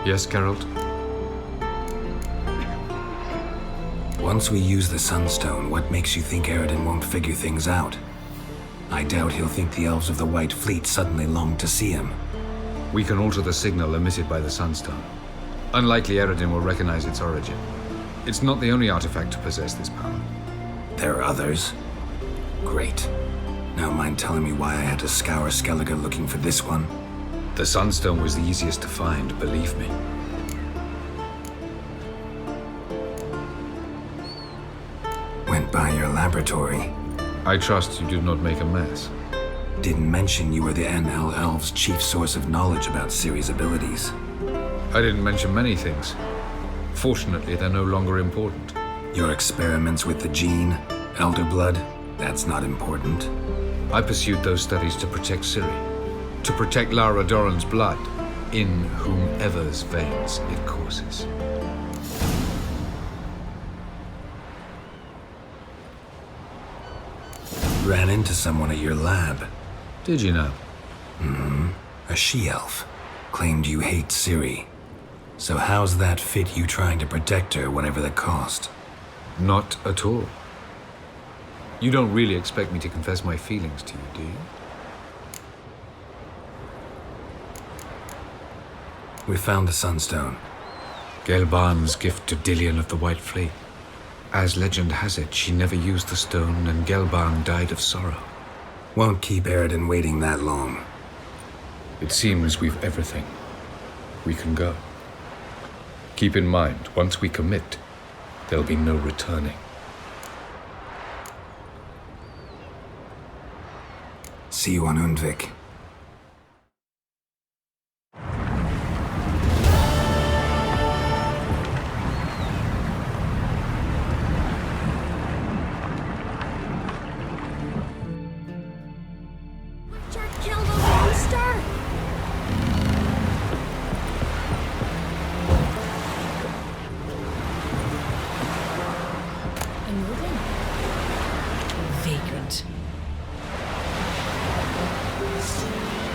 Yes, Geralt? Once we use the Sunstone, what makes you think Aroden won't figure things out? I doubt he'll think the elves of the White Fleet suddenly long to see him. We can alter the signal emitted by the Sunstone. Unlikely Aroden will recognize its origin. It's not the only artifact to possess this power. There are others? Great. Now mind telling me why I had to scour Skellige looking for this one? The Sunstone was the easiest to find, believe me. Went by your laboratory. I trust you did not make a mess. Didn't mention you were the NL Elves' chief source of knowledge about Ciri's abilities. I didn't mention many things. Fortunately, they're no longer important. Your experiments with the gene, Elder Blood, that's not important. I pursued those studies to protect Ciri. To protect Lara Doran's blood, in whomever's veins it courses. Ran into someone at your lab. Did you know? A she-elf. Claimed you hate Ciri. So how's that fit you trying to protect her, whatever the cost? Not at all. You don't really expect me to confess my feelings to you, do you? We found the Sunstone. Gelban's gift to Dillion of the White Fleet. As legend has it, she never used the stone and Gelban died of sorrow. Won't keep Aroden waiting that long. It seems we've everything. We can go. Keep in mind, once we commit, there'll be no returning. See you on Undvik.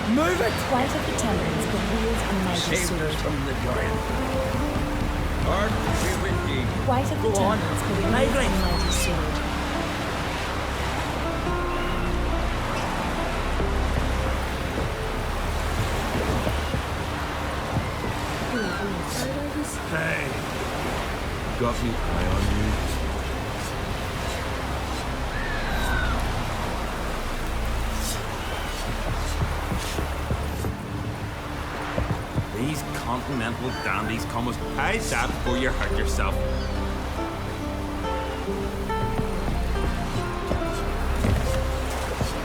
Move it! White of the Templars could wield a mighty Saved us sword. from the giant. Art be with ye. White of the Go on. Templars could wield Lively. a mighty sword. Hey, got me eye on you. These continental dandies come as high that before you hurt yourself.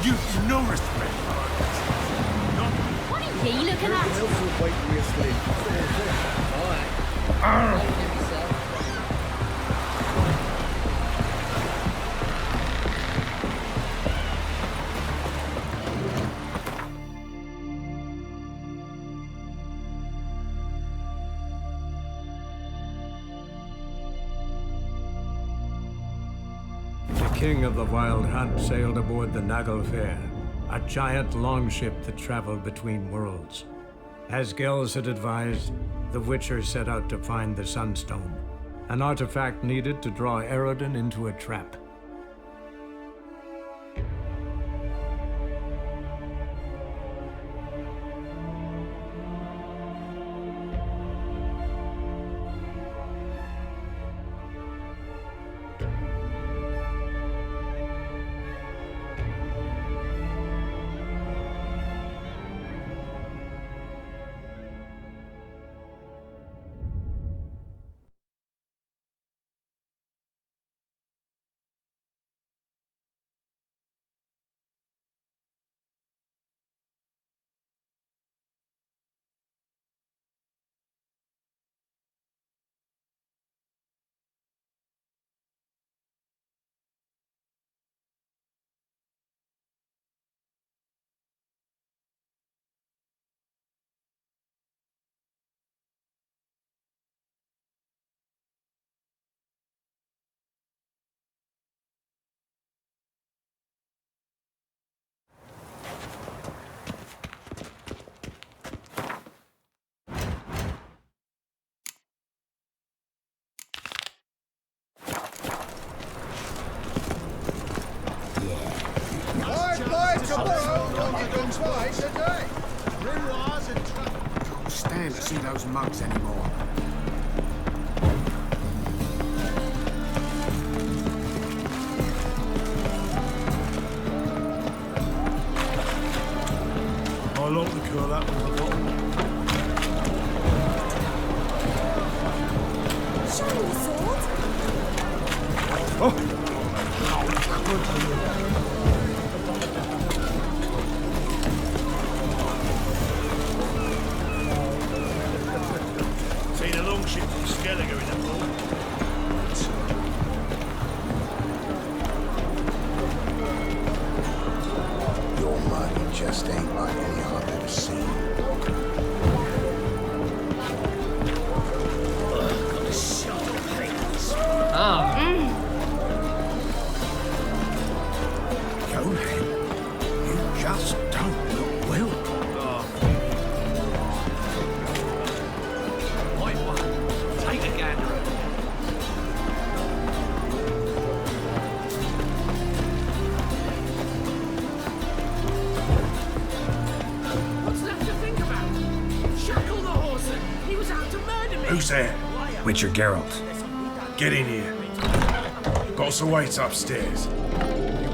You've no respect for others. What are you looking at? The king of the Wild Hunt sailed aboard the Naglfar, a giant longship that traveled between worlds. As Gels had advised, the Witcher set out to find the Sunstone, an artifact needed to draw Aroden into a trap. Can't stand to see those monks anymore. I like the curl that with the bottom. Show me the sword. Seen a long ship from Skelliger in the port. Your money just ain't like any I've ever seen. Conan, you just don't look well. White one. Take a gander. What's left to think about? Shackle the horse. He was out to murder me. Who's there? Witcher Geralt. Get in here. Got some weights upstairs. You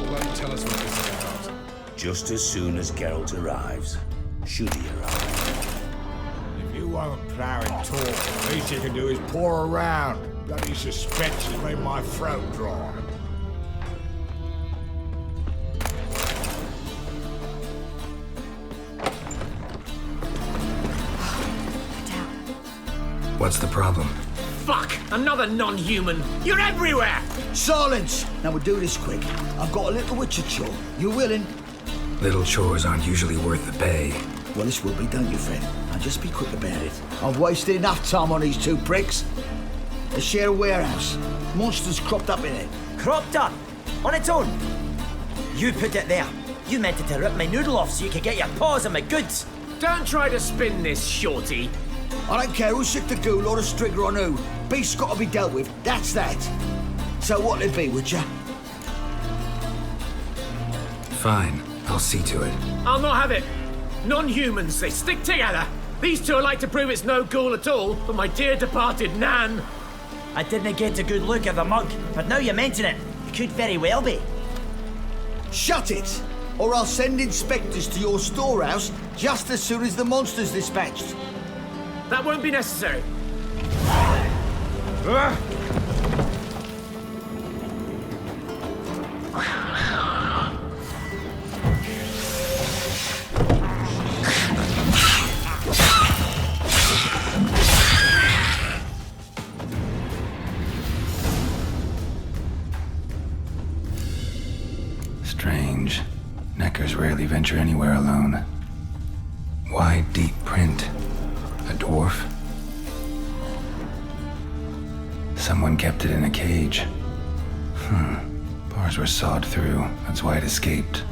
bloody tell us what this is about. Just as soon as Geralt arrives. Should he arrive? If you won't plough and talk, the least you can do is pour around. Bloody suspense has made my throat dry. What's the problem? Fuck! Another non-human! You're everywhere! Silence! Now we'll do this quick. I've got a little witcher chore. You willing? Little chores aren't usually worth the pay. Well, this will be, don't you, friend? Now just be quick about it. I've wasted enough time on these two pricks. They share a warehouse. Monsters cropped up in it. Cropped up? On its own? You put it there. You meant it to rip my noodle off so you could get your paws on my goods. Don't try to spin this, shorty. I don't care who sick the ghoul or the strigger on who. Beast's got to be dealt with. That's that. So what'll it be, Witcher? Fine, I'll see to it. I'll not have it. Non-humans, they stick together. These two are like to prove it's no ghoul at all, but my dear departed Nan. I didn't get a good look at the mug, but now you mention it, it could very well be. Shut it! Or I'll send inspectors to your storehouse just as soon as the monster's dispatched. That won't be necessary. Strange. Neckers rarely venture anywhere alone. Wide, deep print. A dwarf? Someone kept it in a cage. Bars were sawed through. That's why it escaped.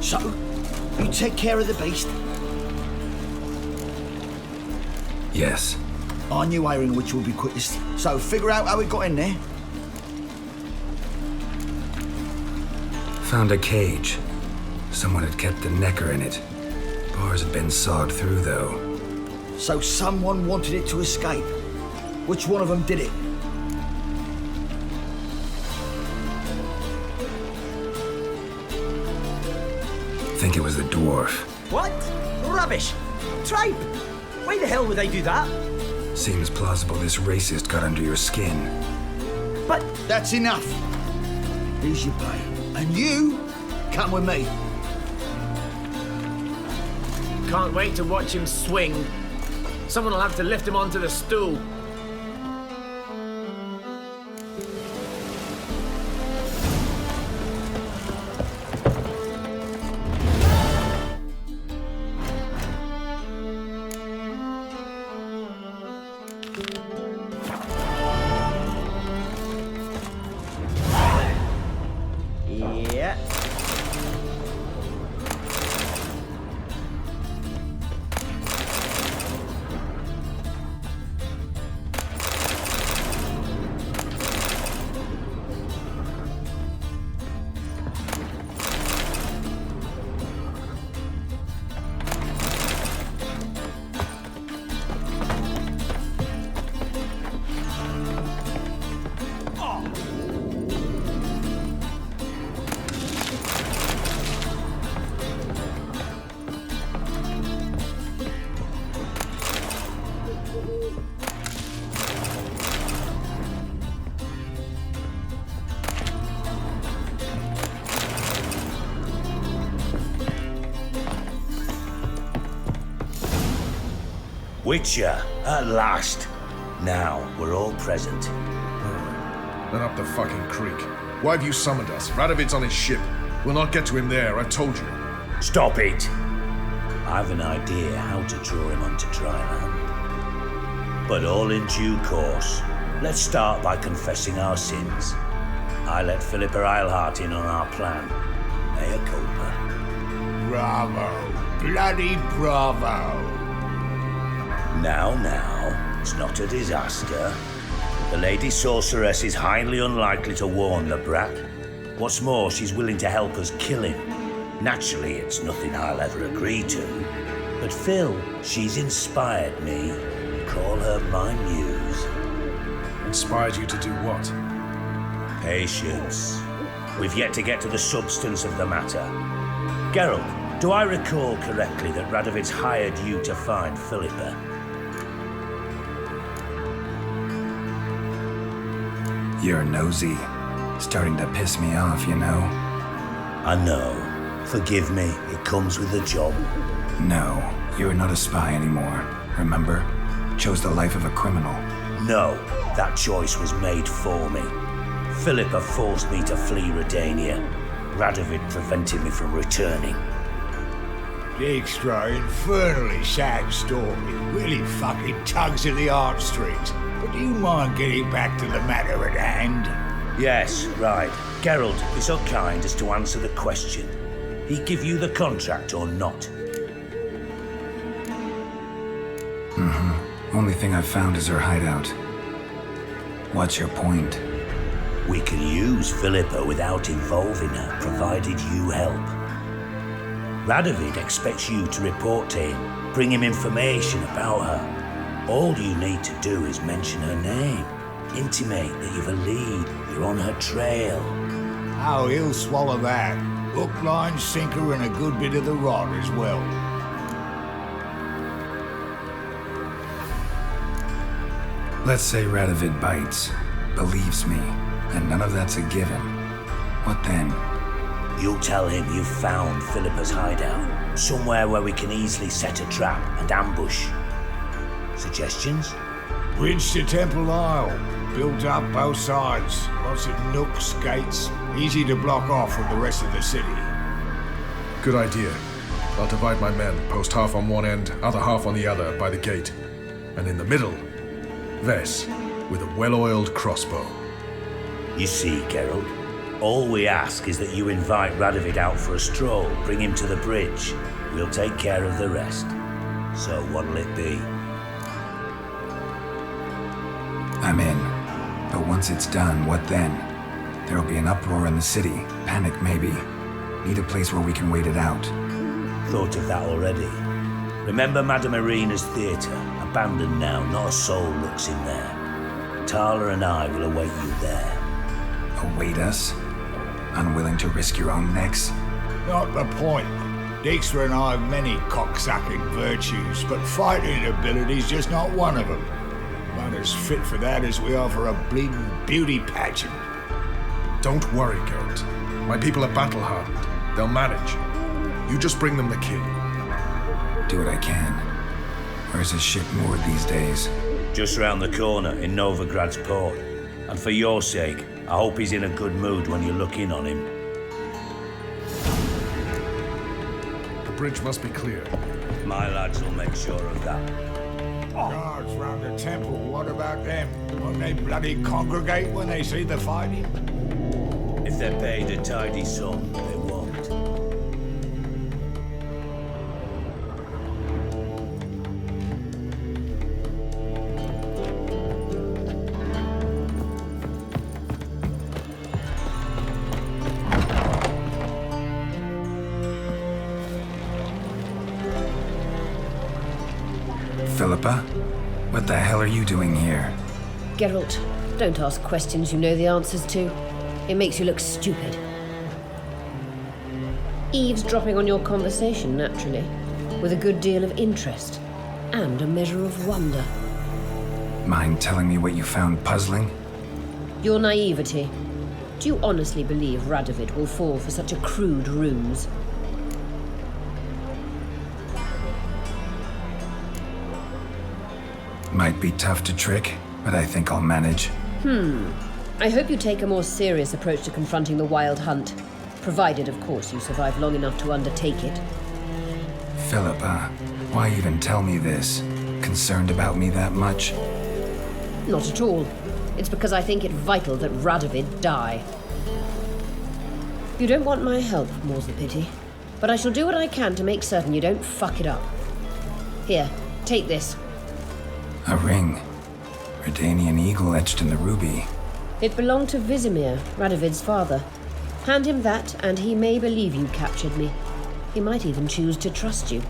So, you take care of the beast? Yes. I knew hiring which would be quickest, so figure out how it got in there. Found a cage. Someone had kept a necker in it. Bars had been sawed through, though. So someone wanted it to escape. Which one of them did it? Think it was the dwarf. What? Rubbish! Tripe! Why the hell would I do that? Seems plausible this racist got under your skin. But That's enough. Here's your pay. And you, come with me. Can't wait to watch him swing. Someone will have to lift him onto the stool. yeah. Witcher, at last. Now, we're all present. Then up the fucking creek. Why have you summoned us? Radovid's on his ship. We'll not get to him there, I've told you. Stop it! I've an idea how to draw him onto dry land. But all in due course. Let's start by confessing our sins. I let Philippa Eilhart in on our plan. Mea culpa. Bravo. Bloody bravo. Now, it's not a disaster. The Lady Sorceress is highly unlikely to warn the brat. What's more, she's willing to help us kill him. Naturally, it's nothing I'll ever agree to. But Phil, she's inspired me. Call her my muse. Inspired you to do what? Patience. We've yet to get to the substance of the matter. Geralt, do I recall correctly that Radovid's hired you to find Philippa? You're nosy. Starting to piss me off, you know? I know. Forgive me, it comes with the job. No, you're not a spy anymore. Remember? Chose the life of a criminal. No, that choice was made for me. Philippa forced me to flee Redania. Radovid prevented me from returning. Dijkstra, infernally sad story. Really fucking tugs at the heartstrings. But do you mind getting back to the matter at hand? Yes, right. Geralt, be so kind as to answer the question. He give you the contract or not? Only thing I've found is her hideout. What's your point? We can use Philippa without involving her, provided you help. Radovid expects you to report to him, bring him information about her. All you need to do is mention her name, intimate that you've a lead, you're on her trail. Oh, he'll swallow that. Hook, line, sinker, and a good bit of the rod as well. Let's say Radovid bites, believes me, and none of that's a given. What then? You'll tell him you've found Philippa's hideout, somewhere where we can easily set a trap and ambush. Suggestions? Bridge to Temple Isle. Built up both sides. Lots of nooks, gates. Easy to block off from the rest of the city. Good idea. I'll divide my men, post half on one end, other half on the other, by the gate. And in the middle, Ves, with a well-oiled crossbow. You see, Geralt, all we ask is that you invite Radovid out for a stroll, bring him to the bridge. We'll take care of the rest. So what'll it be? I'm in. But once it's done, what then? There'll be an uproar in the city. Panic, maybe. Need a place where we can wait it out. Thought of that already. Remember Madame Irina's theatre? Abandoned now, not a soul looks in there. Tala and I will await you there. Await us? Unwilling to risk your own necks? Not the point. Dijkstra and I have many cocksucking virtues, but fighting ability's just not one of them. Not as fit for that as we are for a bleeding beauty pageant. Don't worry, Geralt. My people are battle-hardened. They'll manage. You just bring them the king. Do what I can. Where's his ship moored these days? Just round the corner in Novigrad's port. And for your sake, I hope he's in a good mood when you look in on him. The bridge must be clear. My lads will make sure of that. Guards round the temple, what about them? Won't they bloody congregate when they see the fighting? If they're paid a tidy sum, they won't. Philippa? What the hell are you doing here? Geralt, don't ask questions you know the answers to. It makes you look stupid. Eavesdropping on your conversation, naturally, with a good deal of interest and a measure of wonder. Mind telling me what you found puzzling? Your naivety. Do you honestly believe Radovid will fall for such a crude ruse? Might be tough to trick, but I think I'll manage. I hope you take a more serious approach to confronting the Wild Hunt. Provided, of course, you survive long enough to undertake it. Philippa, why even tell me this? Concerned about me that much? Not at all. It's because I think it vital that Radovid die. You don't want my help, more's the pity. But I shall do what I can to make certain you don't fuck it up. Here, take this. A ring. Redanian eagle etched in the ruby. It belonged to Vizimir, Radovid's father. Hand him that, and he may believe you captured me. He might even choose to trust you.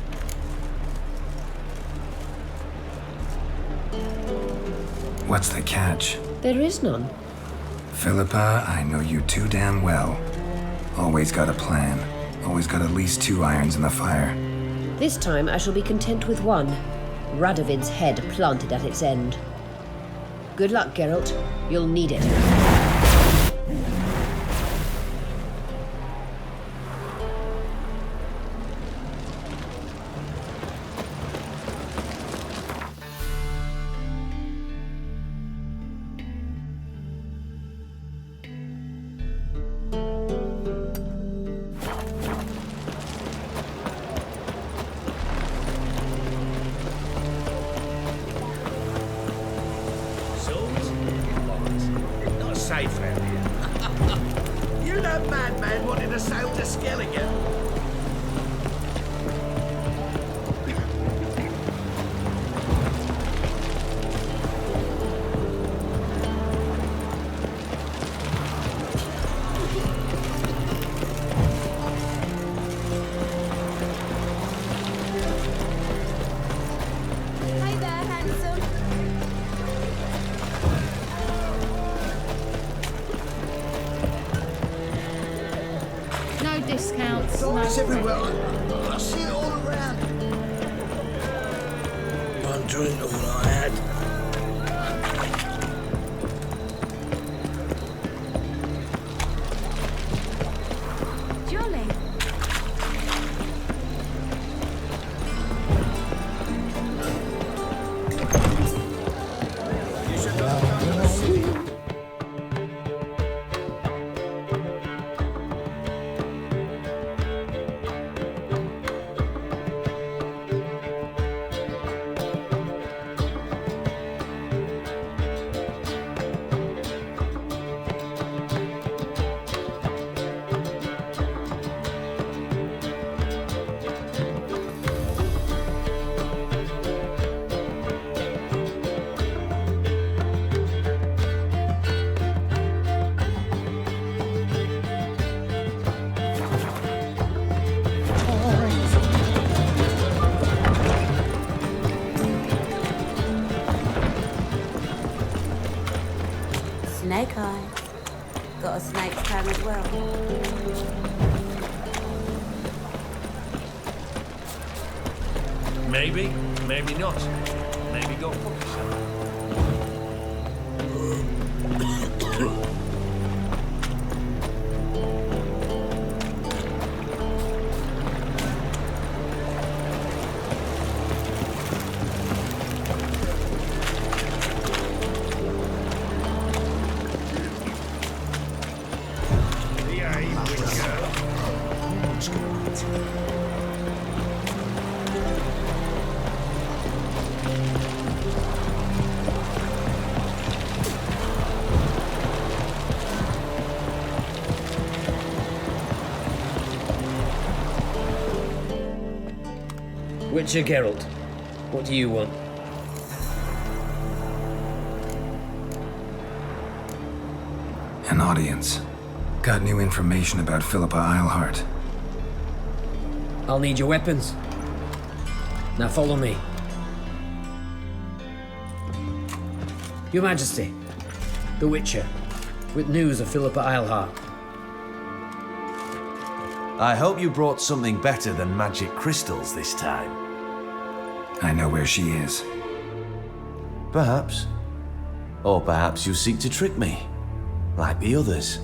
What's the catch? There is none. Philippa, I know you too damn well. Always got a plan. Always got at least 2 irons in the fire. This time I shall be content with one. Radovid's head planted at its end. Good luck, Geralt. You'll need it. Safe out here. You that madman wanting to sail to Skellige? Hi there, handsome. No discounts. Dogs everywhere. I see it all around. One drink all I had. Jolly. Snake eye. Got a snake's tongue as well. Maybe, maybe not. Maybe go fuck yourself. Witcher Geralt, what do you want? An audience. Got new information about Philippa Eilhart. I'll need your weapons. Now follow me. Your Majesty, the Witcher, with news of Philippa Eilhart. I hope you brought something better than magic crystals this time. I know where she is. Perhaps. Or perhaps you seek to trick me, like the others.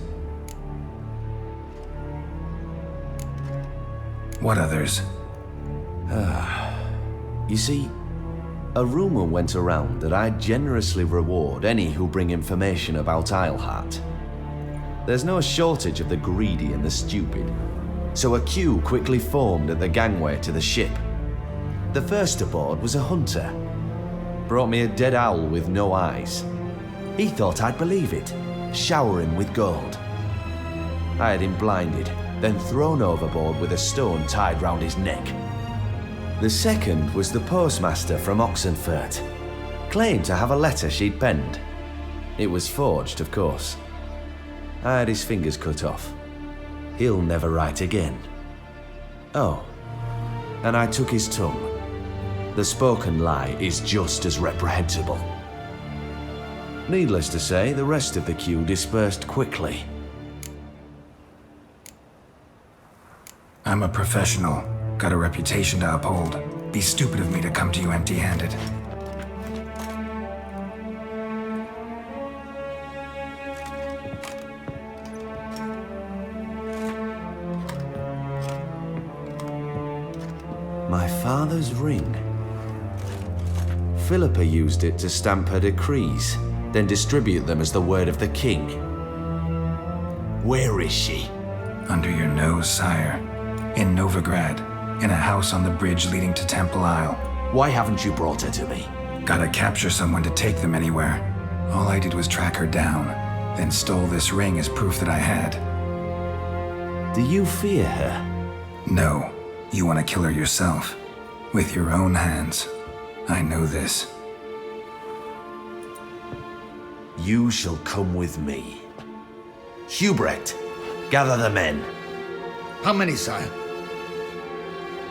What others? You see, A rumor went around that I'd generously reward any who bring information about Isleheart. There's no shortage of the greedy and the stupid, so a queue quickly formed at the gangway to the ship. The first aboard was a hunter. Brought me a dead owl with no eyes. He thought I'd believe it, shower him with gold. I had him blinded, then thrown overboard with a stone tied round his neck. The second was the postmaster from Oxenfurt. Claimed to have a letter she'd penned. It was forged, of course. I had his fingers cut off. He'll never write again. Oh, and I took his tongue. The spoken lie is just as reprehensible. Needless to say, the rest of the queue dispersed quickly. I'm a professional. Got a reputation to uphold. Be stupid of me to come to you empty-handed. My father's ring. Philippa used it to stamp her decrees, then distribute them as the word of the king. Where is she? Under your nose, sire. In Novigrad. In a house on the bridge leading to Temple Isle. Why haven't you brought her to me? Gotta capture someone to take them anywhere. All I did was track her down, then stole this ring as proof that I had. Do you fear her? No. You want to kill her yourself. With your own hands. I know this. You shall come with me. Hubrecht, gather the men. How many, sire?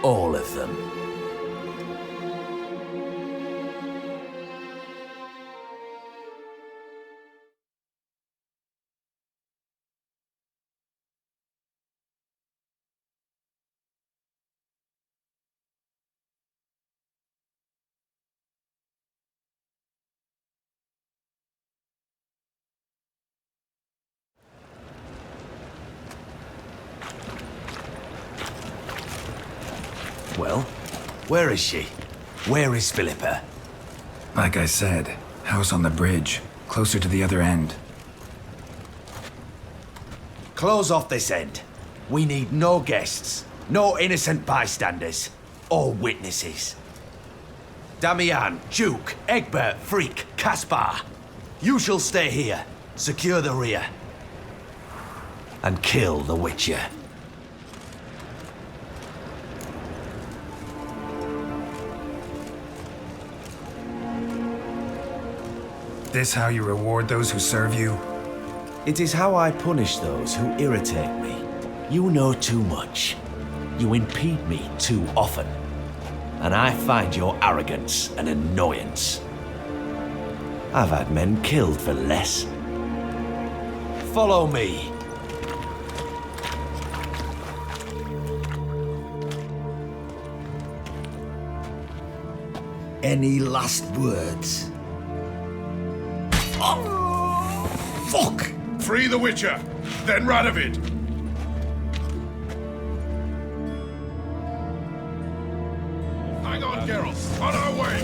All of them. Well, where is she? Where is Philippa? Like I said, house on the bridge, closer to the other end. Close off this end. We need no guests, no innocent bystanders, or witnesses. Damian, Duke, Egbert, Freak, Caspar. You shall stay here, secure the rear, and kill the Witcher. This how you reward those who serve you? It is how I punish those who irritate me. You know too much. You impede me too often. And I find your arrogance an annoyance. I've had men killed for less. Follow me. Any last words? Oh, fuck! Free the Witcher, then Radovid. Hang on, Geralt. On our way.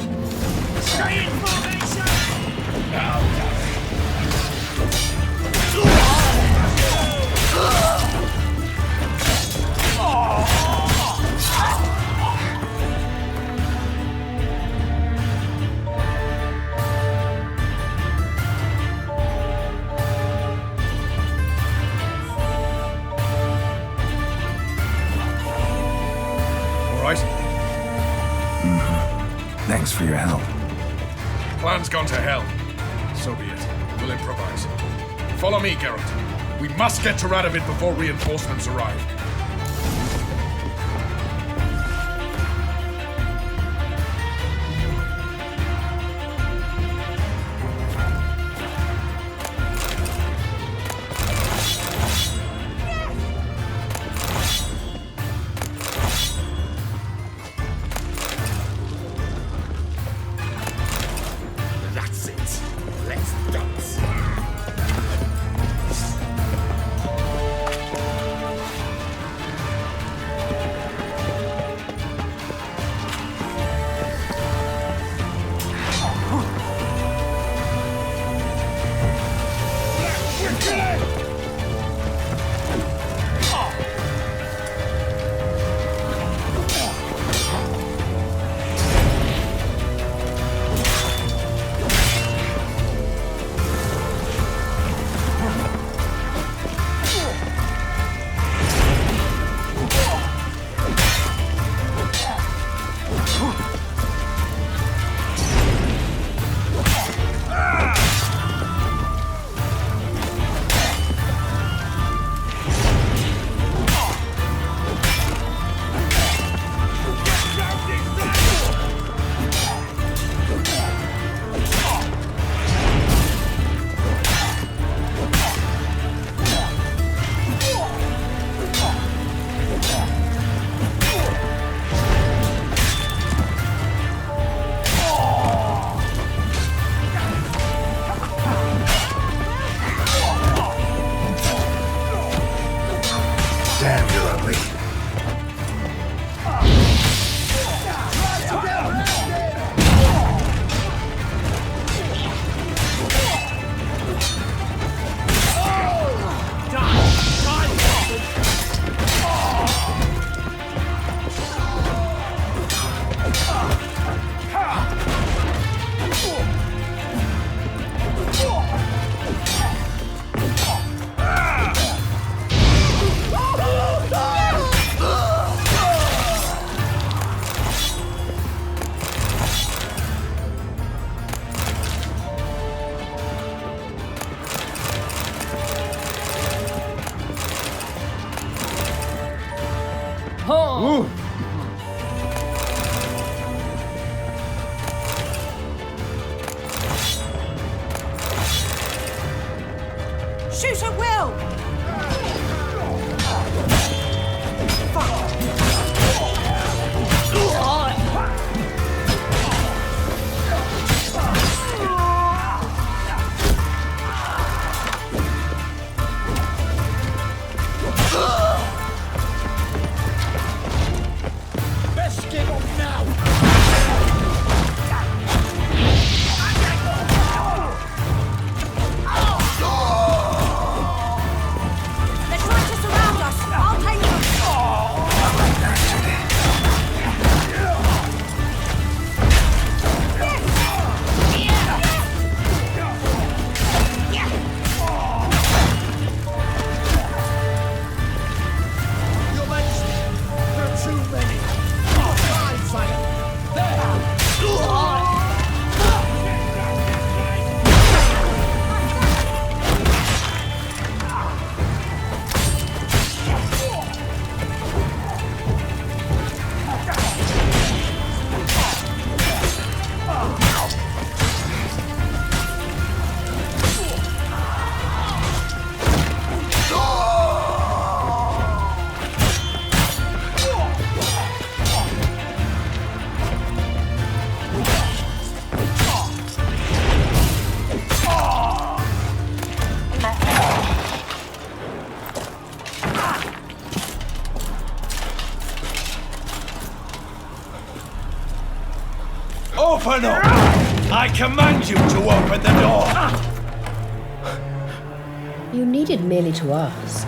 Stay in formation! Now, Thanks for your help. Plan's gone to hell. So be it. We'll improvise. Follow me, Geralt. We must get to Radovid before reinforcements arrive. Open up! I command you to open the door! You needed merely to ask.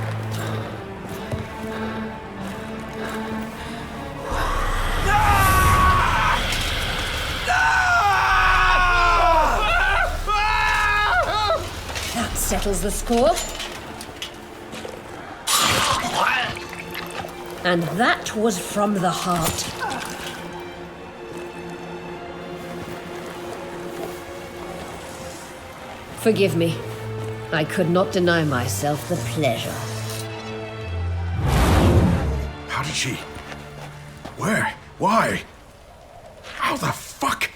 That settles the score. And that was from the heart. Forgive me. I could not deny myself the pleasure. How did she? Where? Why? How the fuck?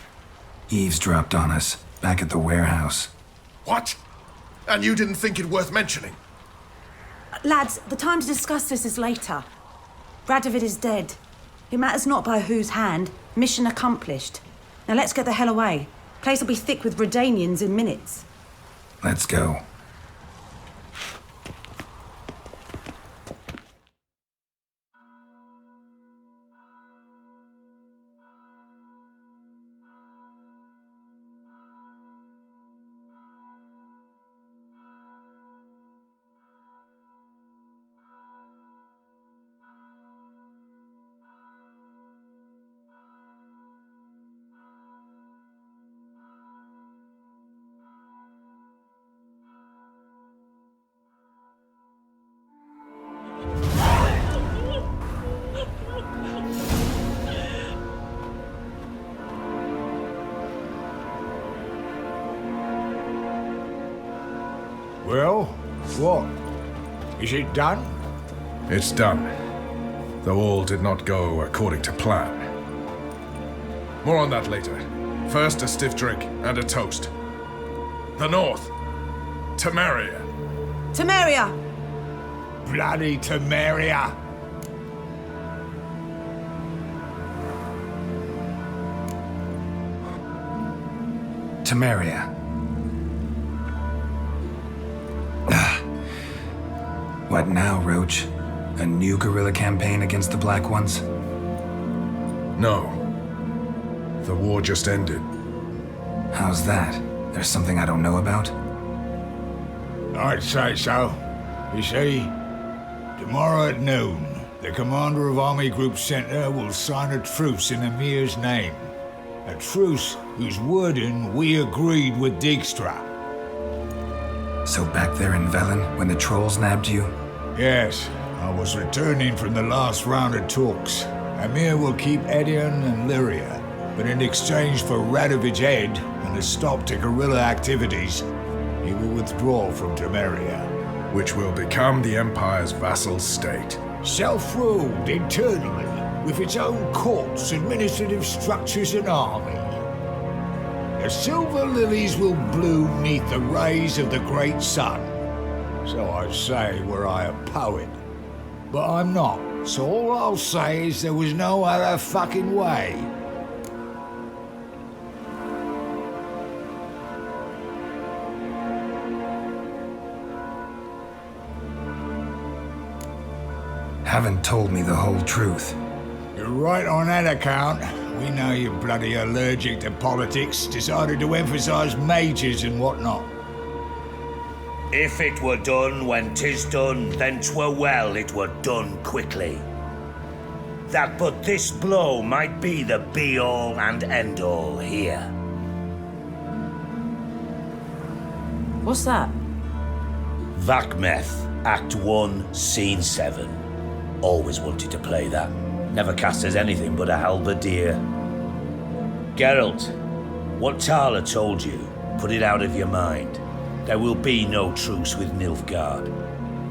Eavesdropped on us, back at the warehouse. What? And you didn't think it worth mentioning? Lads, the time to discuss this is later. Radovid is dead. It matters not by whose hand. Mission accomplished. Now let's get the hell away. Place will be thick with Redanians in minutes. Let's go. Well, what? Is it done? It's done. Though all did not go according to plan. More on that later. First, a stiff drink and a toast. The North. Temeria. Temeria! Bloody Temeria! Temeria. What now, Roach? A new guerrilla campaign against the Black Ones? No. The war just ended. How's that? There's something I don't know about? I'd say so. You see, tomorrow at noon, the commander of Army Group Center will sign a truce in Emir's name. A truce whose wording we agreed with Dijkstra. So back there in Velen, when the trolls nabbed you? Yes, I was returning from the last round of talks. Emir will keep Edion and Lyria, but in exchange for Radovid's head and a stop to guerrilla activities, he will withdraw from Temeria. Which will become the Empire's vassal state. Self-ruled internally, with its own courts, administrative structures and army. The silver lilies will bloom neath the rays of the great sun. So I say were I a poet. But I'm not, so all I'll say is there was no other fucking way. Haven't told me the whole truth. You're right on that account. We know you're bloody allergic to politics, decided to emphasise majors and whatnot. If it were done when 'tis done, then 'twere well it were done quickly. That but this blow might be the be-all and end-all here. What's that? Vakmeth, Act 1, Scene 7. Always wanted to play that. Never cast as anything but a halberdier. Geralt, what Tala told you, put it out of your mind. There will be no truce with Nilfgaard.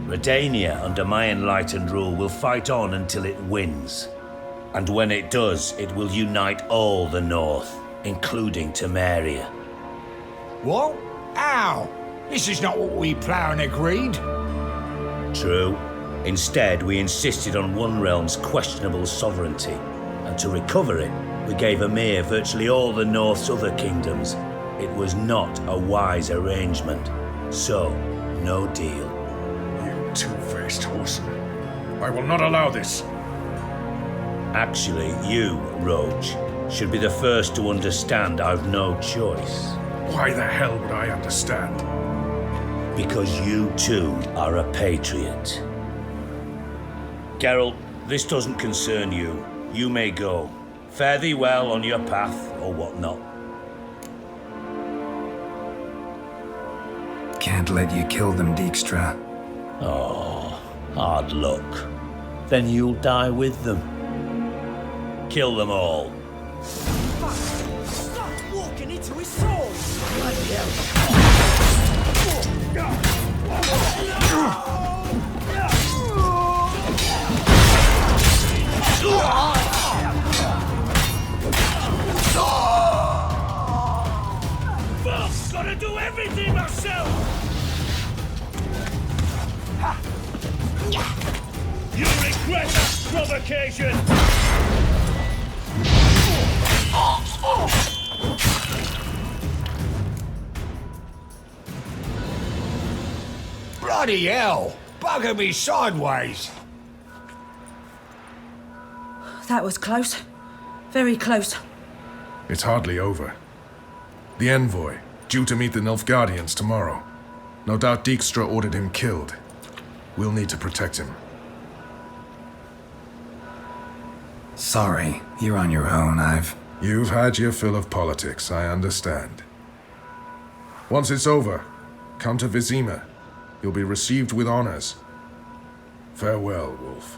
Redania, under my enlightened rule, will fight on until it wins. And when it does, it will unite all the North, including Temeria. What? How? This is not what we Plough agreed. True. Instead, we insisted on one realm's questionable sovereignty, and to recover it, we gave Emir virtually all the North's other kingdoms. It was not a wise arrangement, so no deal. You two-faced horseman. I will not allow this. Actually, you, Roach, should be the first to understand I've no choice. Why the hell would I understand? Because you too are a patriot. Geralt, this doesn't concern you. You may go. Fare thee well on your path, or whatnot. Can't let you kill them, Dijkstra. Oh, hard luck. Then you'll die with them. Kill them all. Stop walking into his sword! Bloody hell. Fuck! Gotta do everything myself! You regret that provocation! Bloody hell! Bugger me sideways! That was close. Very close. It's hardly over. The envoy, due to meet the Nilfgaardians tomorrow. No doubt Dijkstra ordered him killed. We'll need to protect him. Sorry, you're on your own. You've had your fill of politics, I understand. Once it's over, come to Vizima. You'll be received with honors. Farewell, Wolf.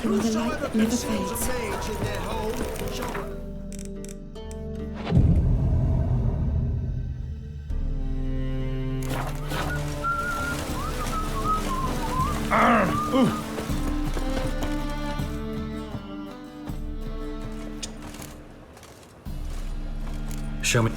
You are the light that never fades. Show me.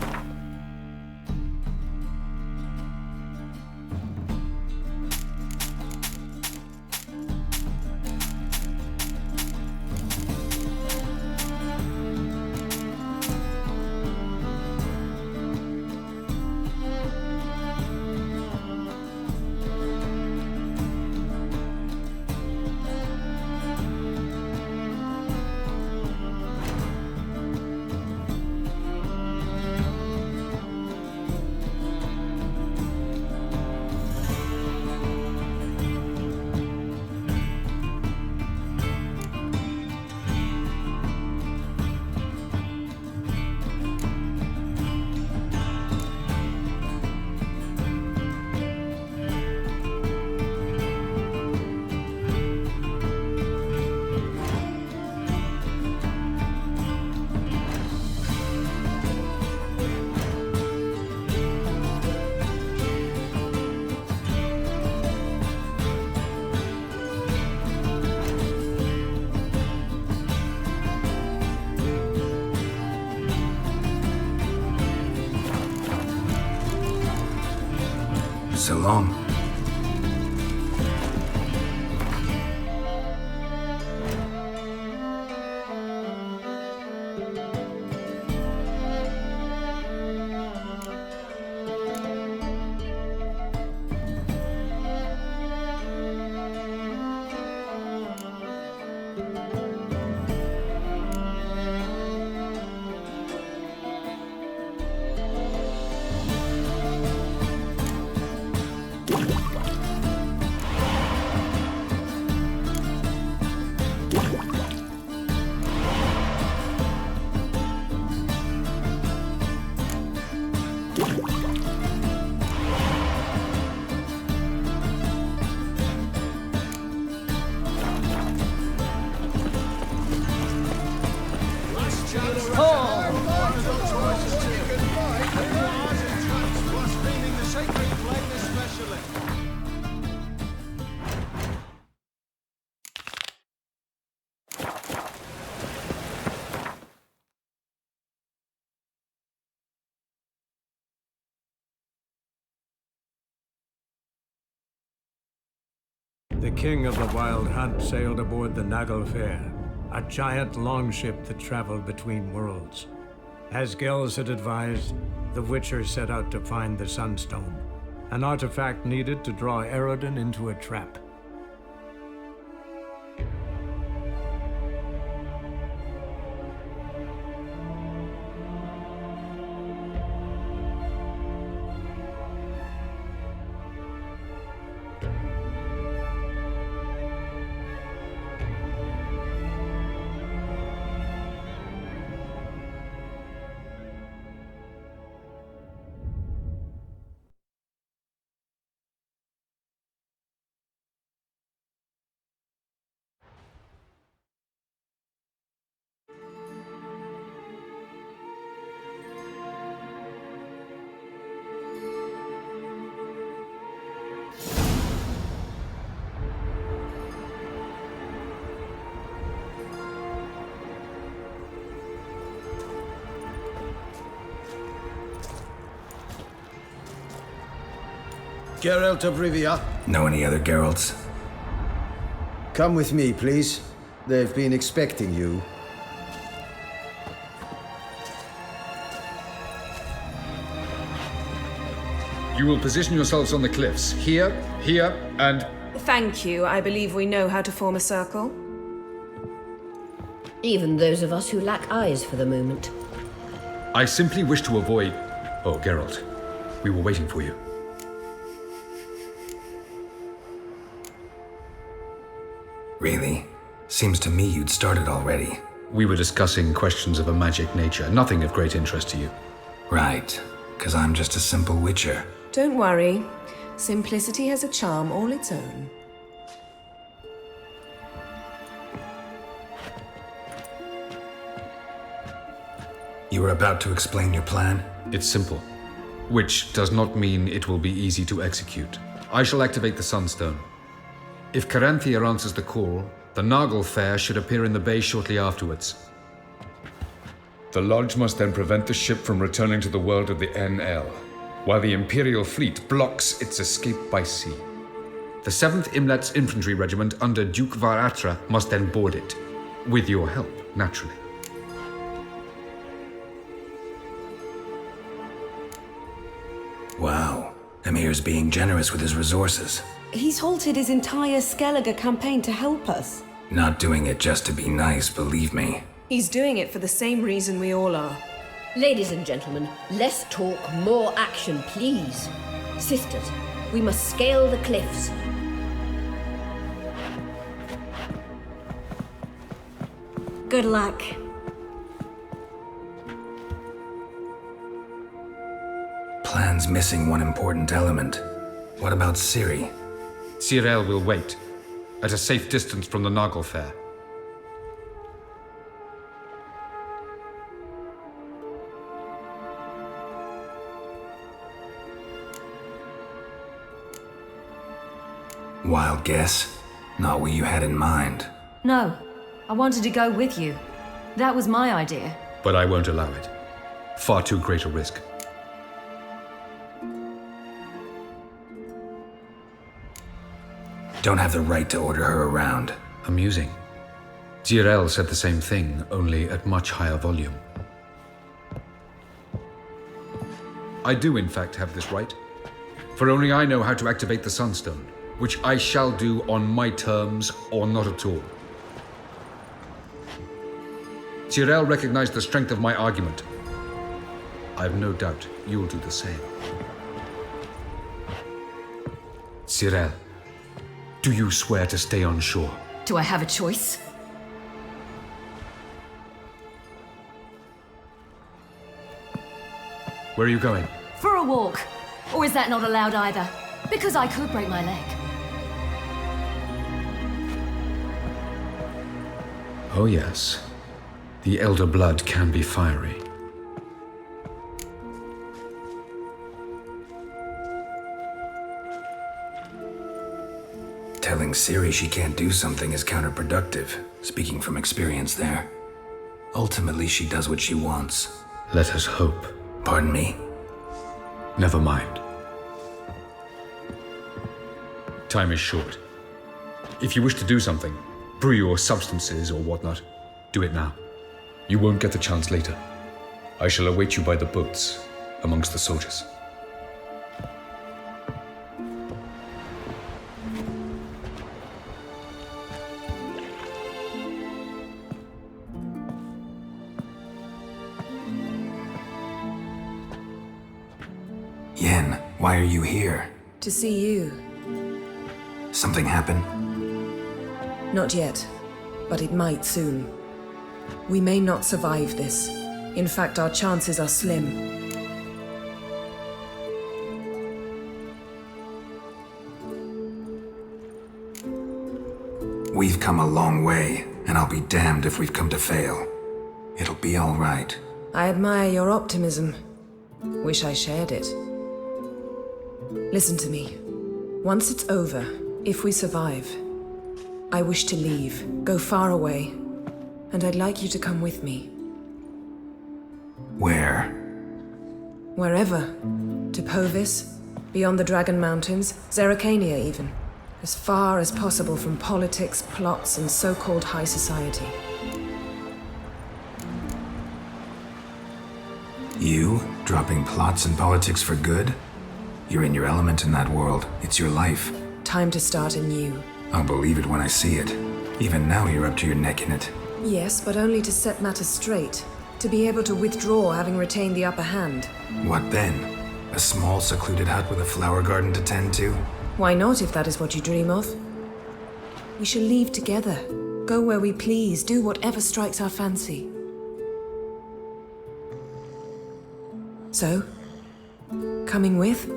So long. The king of the Wild Hunt sailed aboard the Naglfar, a giant longship that traveled between worlds. As Gels had advised, the Witcher set out to find the Sunstone, an artifact needed to draw Eredin into a trap. Geralt of Rivia. Know any other Geralts? Come with me, please. They've been expecting you. You will position yourselves on the cliffs. Here, here, and... Thank you. I believe we know how to form a circle. Even those of us who lack eyes for the moment. I simply wish to avoid... Oh, Geralt. We were waiting for you. Really? Seems to me you'd started already. We were discussing questions of a magic nature, nothing of great interest to you. Right, because I'm just a simple witcher. Don't worry. Simplicity has a charm all its own. You were about to explain your plan? It's simple. Which does not mean it will be easy to execute. I shall activate the Sunstone. If Caranthia answers the call, the Naglfar should appear in the bay shortly afterwards. The Lodge must then prevent the ship from returning to the world of the NL, while the Imperial fleet blocks its escape by sea. The 7th Imlet's infantry regiment under Duke Varatra must then board it. With your help, naturally. Wow. Emir's being generous with his resources. He's halted his entire Skellige campaign to help us. Not doing it just to be nice, believe me. He's doing it for the same reason we all are. Ladies and gentlemen, less talk, more action, please. Sisters, we must scale the cliffs. Good luck. Plan's missing one important element. What about Ciri? Cyril will wait, at a safe distance from the Naglfar. Wild guess? Not what you had in mind. No, I wanted to go with you. That was my idea. But I won't allow it. Far too great a risk. Don't have the right to order her around. Amusing. Tyrell said the same thing, only at much higher volume. I do in fact have this right, for only I know how to activate the Sunstone, which I shall do on my terms or not at all. Tyrell recognized the strength of my argument. I have no doubt you'll do the same. Tyrell, do you swear to stay on shore? Do I have a choice? Where are you going? For a walk. Or is that not allowed either? Because I could break my leg. Oh yes. The elder blood can be fiery. Telling Ciri she can't do something is counterproductive, speaking from experience there. Ultimately, she does what she wants. Let us hope. Pardon me? Never mind. Time is short. If you wish to do something, brew your substances or whatnot, do it now. You won't get the chance later. I shall await you by the boats, amongst the soldiers. Yen, why are you here? To see you. Something happened? Not yet, but it might soon. We may not survive this. In fact, our chances are slim. We've come a long way, and I'll be damned if we've come to fail. It'll be all right. I admire your optimism. Wish I shared it. Listen to me. Once it's over, if we survive, I wish to leave, go far away, and I'd like you to come with me. Where? Wherever. To Povis, beyond the Dragon Mountains, Zerrikania even. As far as possible from politics, plots, and so-called high society. You? Dropping plots and politics for good? You're in your element in that world. It's your life. Time to start anew. I'll believe it when I see it. Even now you're up to your neck in it. Yes, but only to set matters straight. To be able to withdraw having retained the upper hand. What then? A small secluded hut with a flower garden to tend to? Why not, if that is what you dream of? We shall leave together. Go where we please, do whatever strikes our fancy. So, coming with?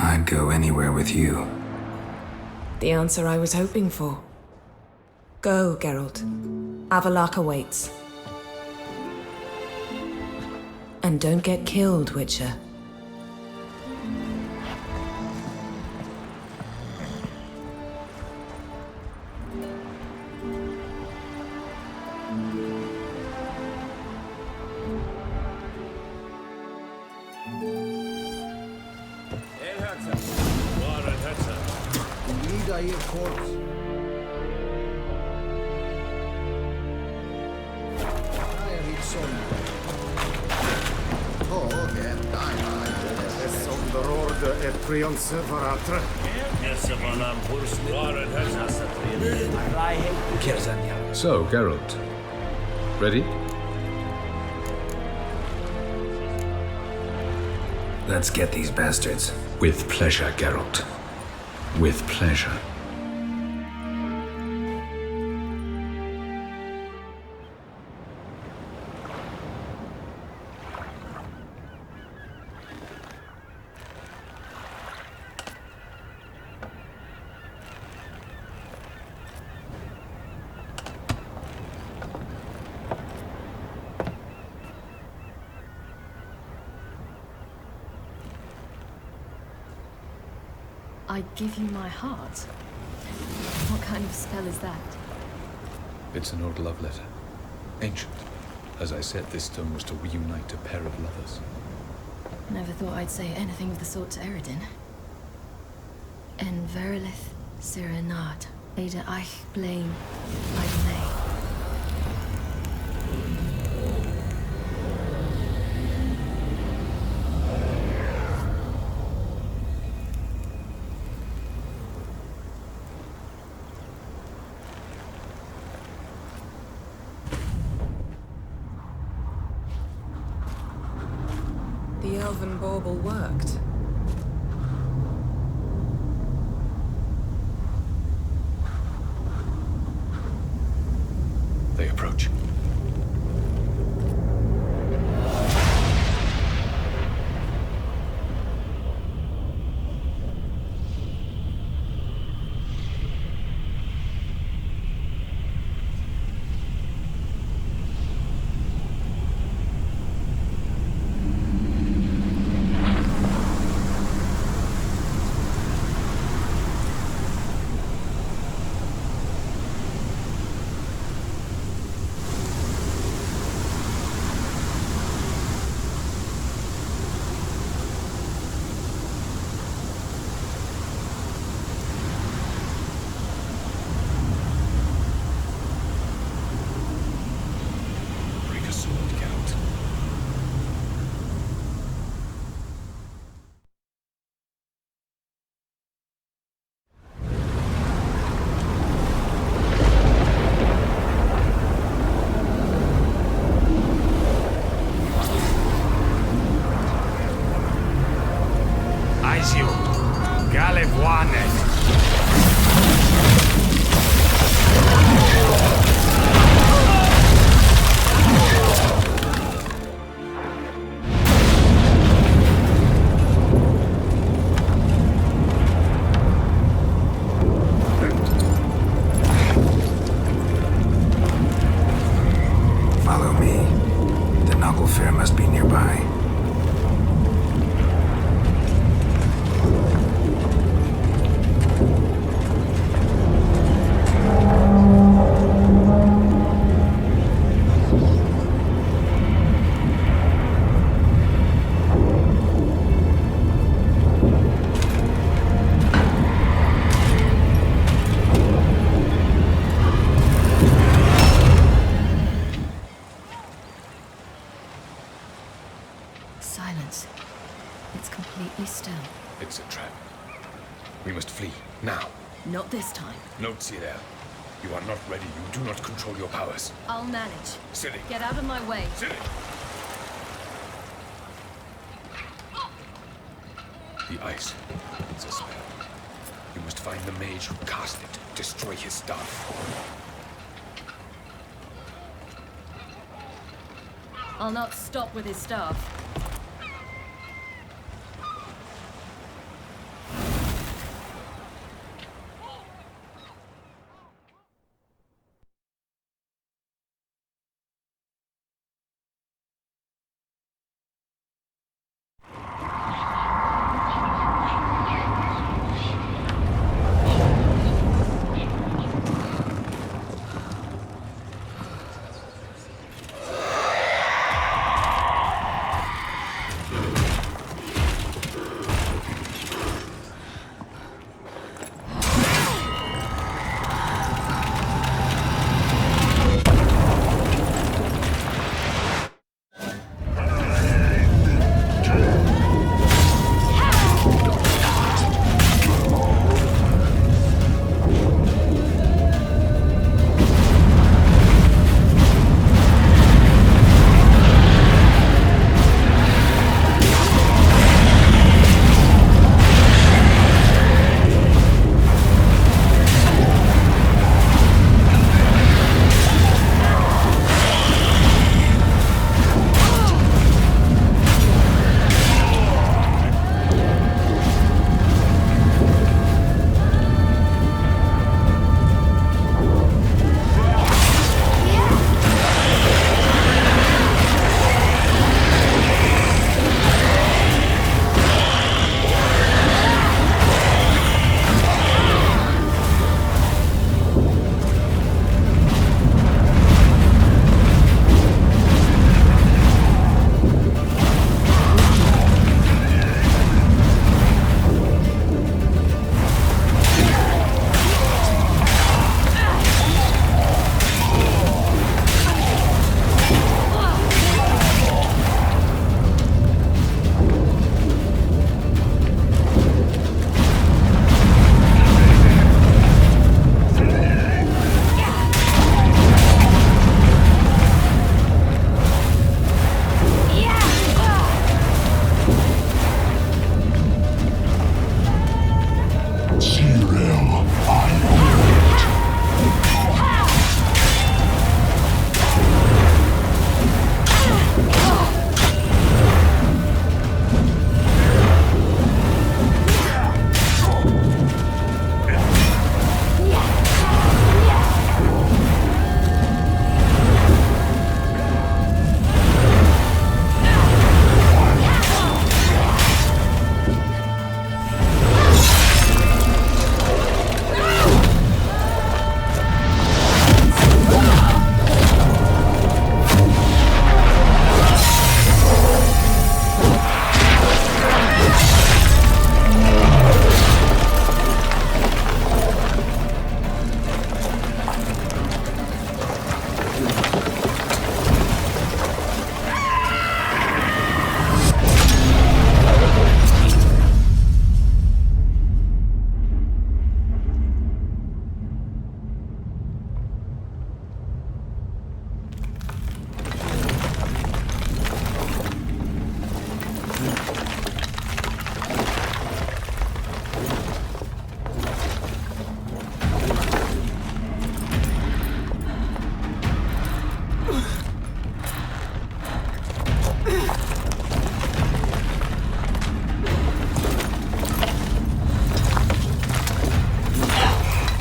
I'd go anywhere with you. The answer I was hoping for. Go, Geralt. Avalok awaits. And don't get killed, Witcher. So, Geralt. Ready? Let's get these bastards. With pleasure, Geralt. With pleasure. I give you my heart? What kind of spell is that? It's an old love letter. Ancient. As I said, this stone was to reunite a pair of lovers. Never thought I'd say anything of the sort to Eredin. En verilith serenad, Ada eich blame by me. The elven bauble worked. They approach. Silence. It's completely still. It's a trap. We must flee, now. Not this time. No, Cyril. You are not ready. You do not control your powers. I'll manage. Silly. Get out of my way. Silly. The ice. It's a spell. You must find the mage who cast it. Destroy his staff. I'll not stop with his staff.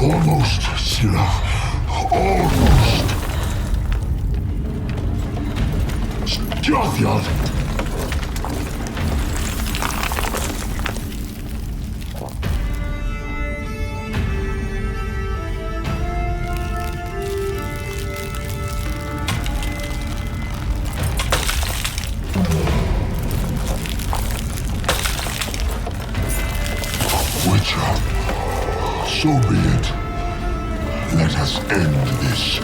Almost, Silla. Almost. Stjåthjad. Witcher, so be it. Let us end this.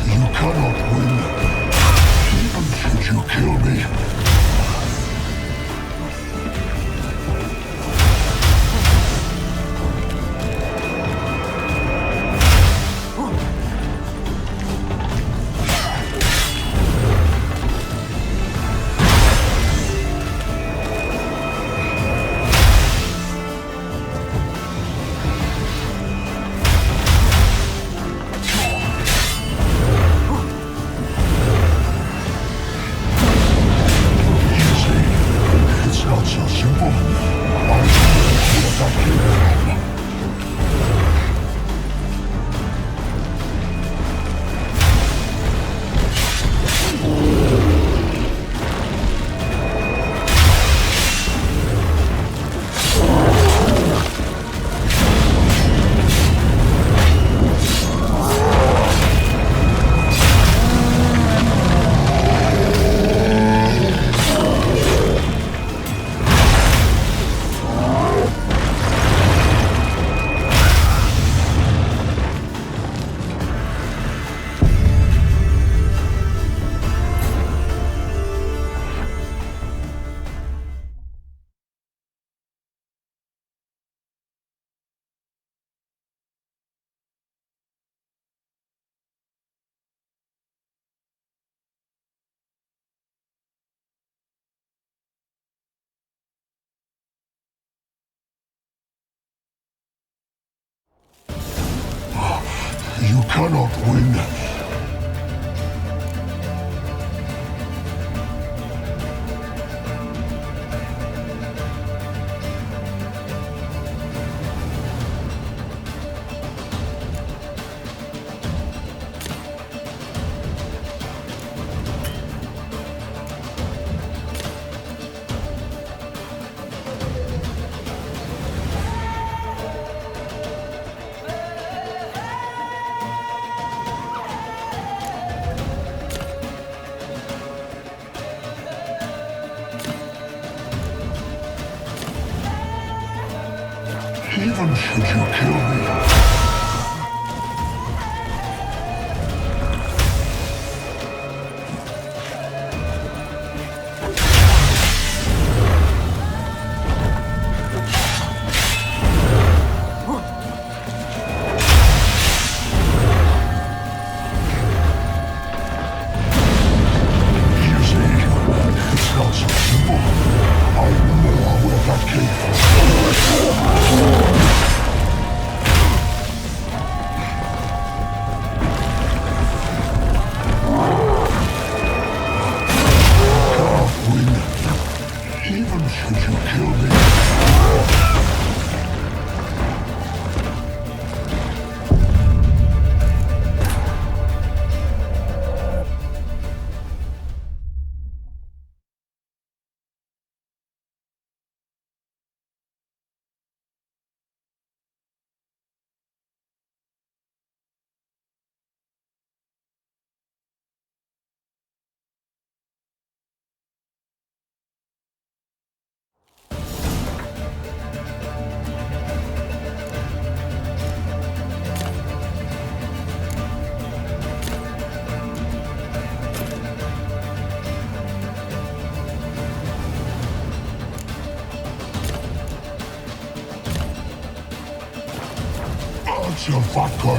You cannot win, even should you kill me. It's not so simple. I will attack you. You cannot win. Even should you kill me. You see, it's not so simple. I know where that came from. Even should you kill me. That's your vodka.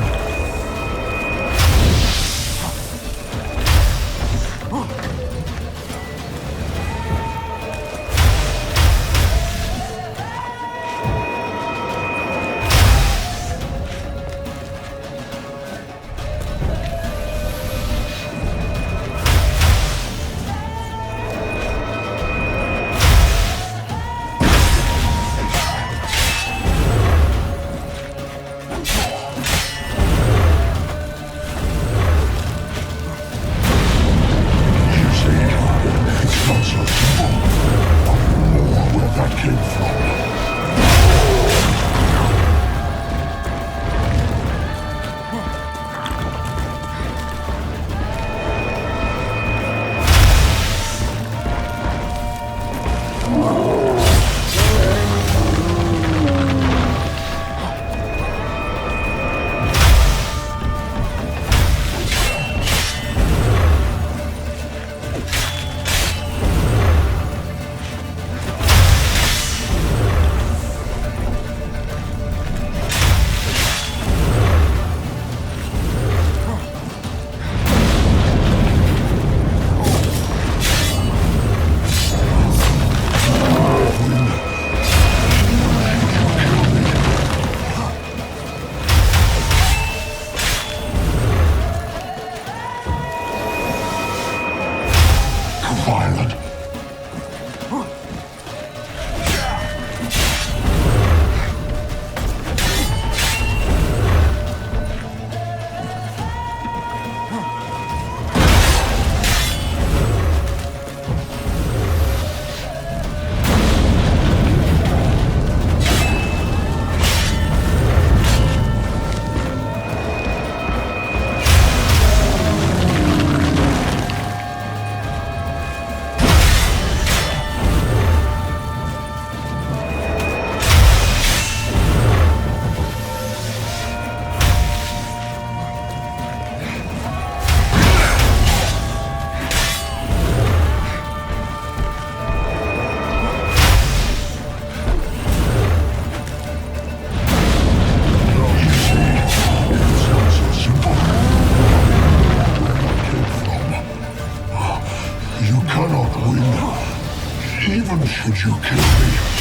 could you kill me?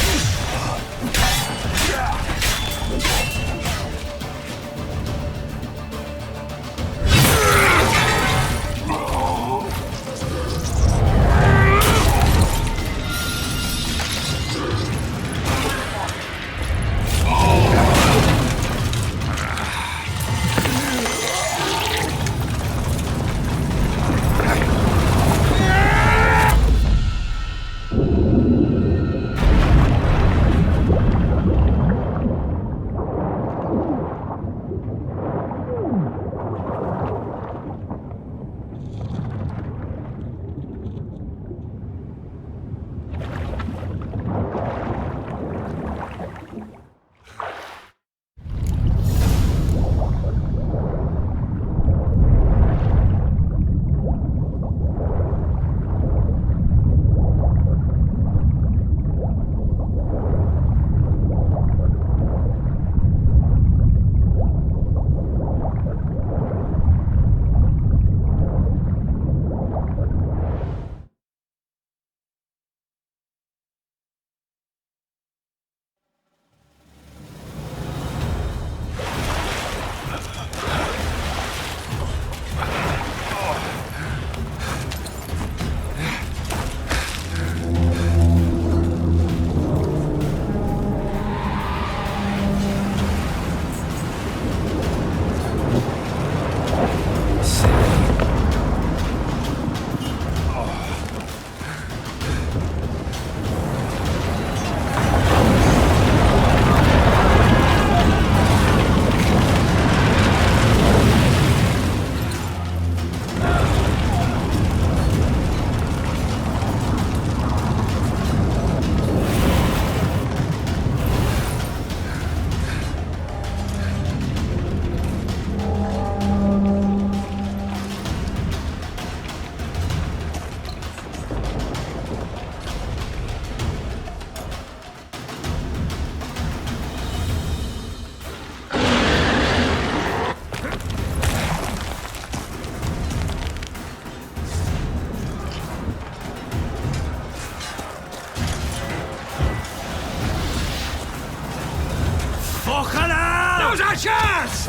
Now's our chance!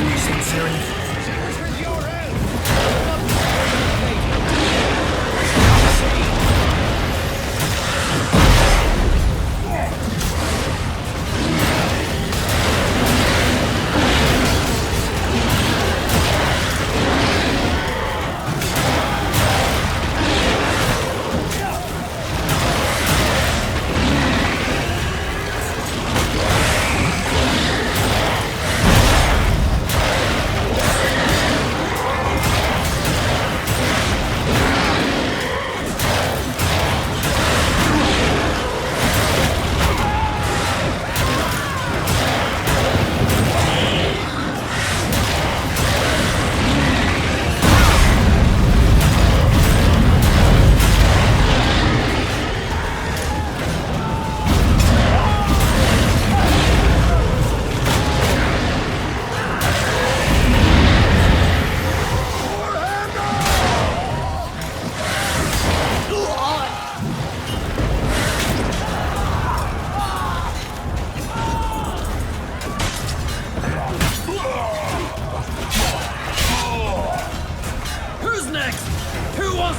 You seen Siri?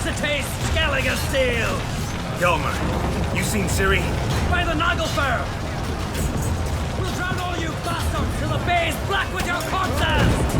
To taste Skelliger steel! Yelmer, you seen Siri? By the Nagelfar! We'll drown all you bastards till the bay's black with your corpses!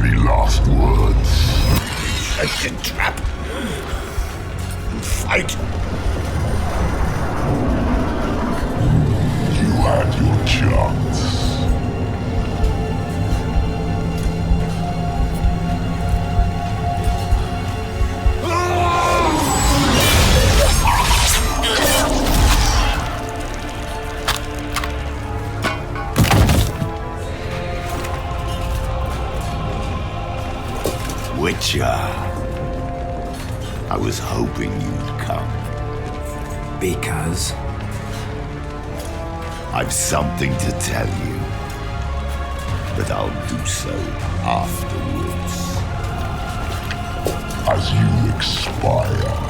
Any last words? Set the trap. Fight. You had your chance. Witcher. I was hoping you'd come. Because? I've something to tell you. But I'll do so afterwards. As you expire.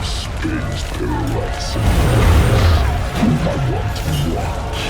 Spins, pirouettes, and I want to watch.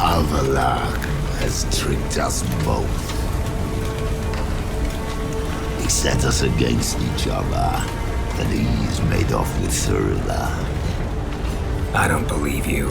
Avalark has tricked us both. He set us against each other, and he's made off with Thurla. I don't believe you.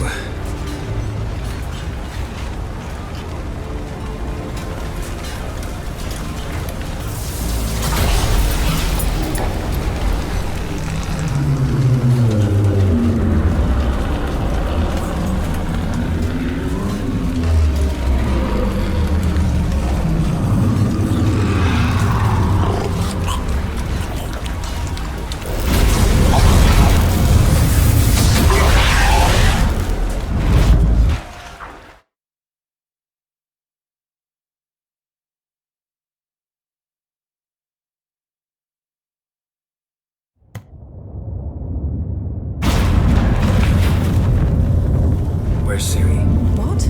What?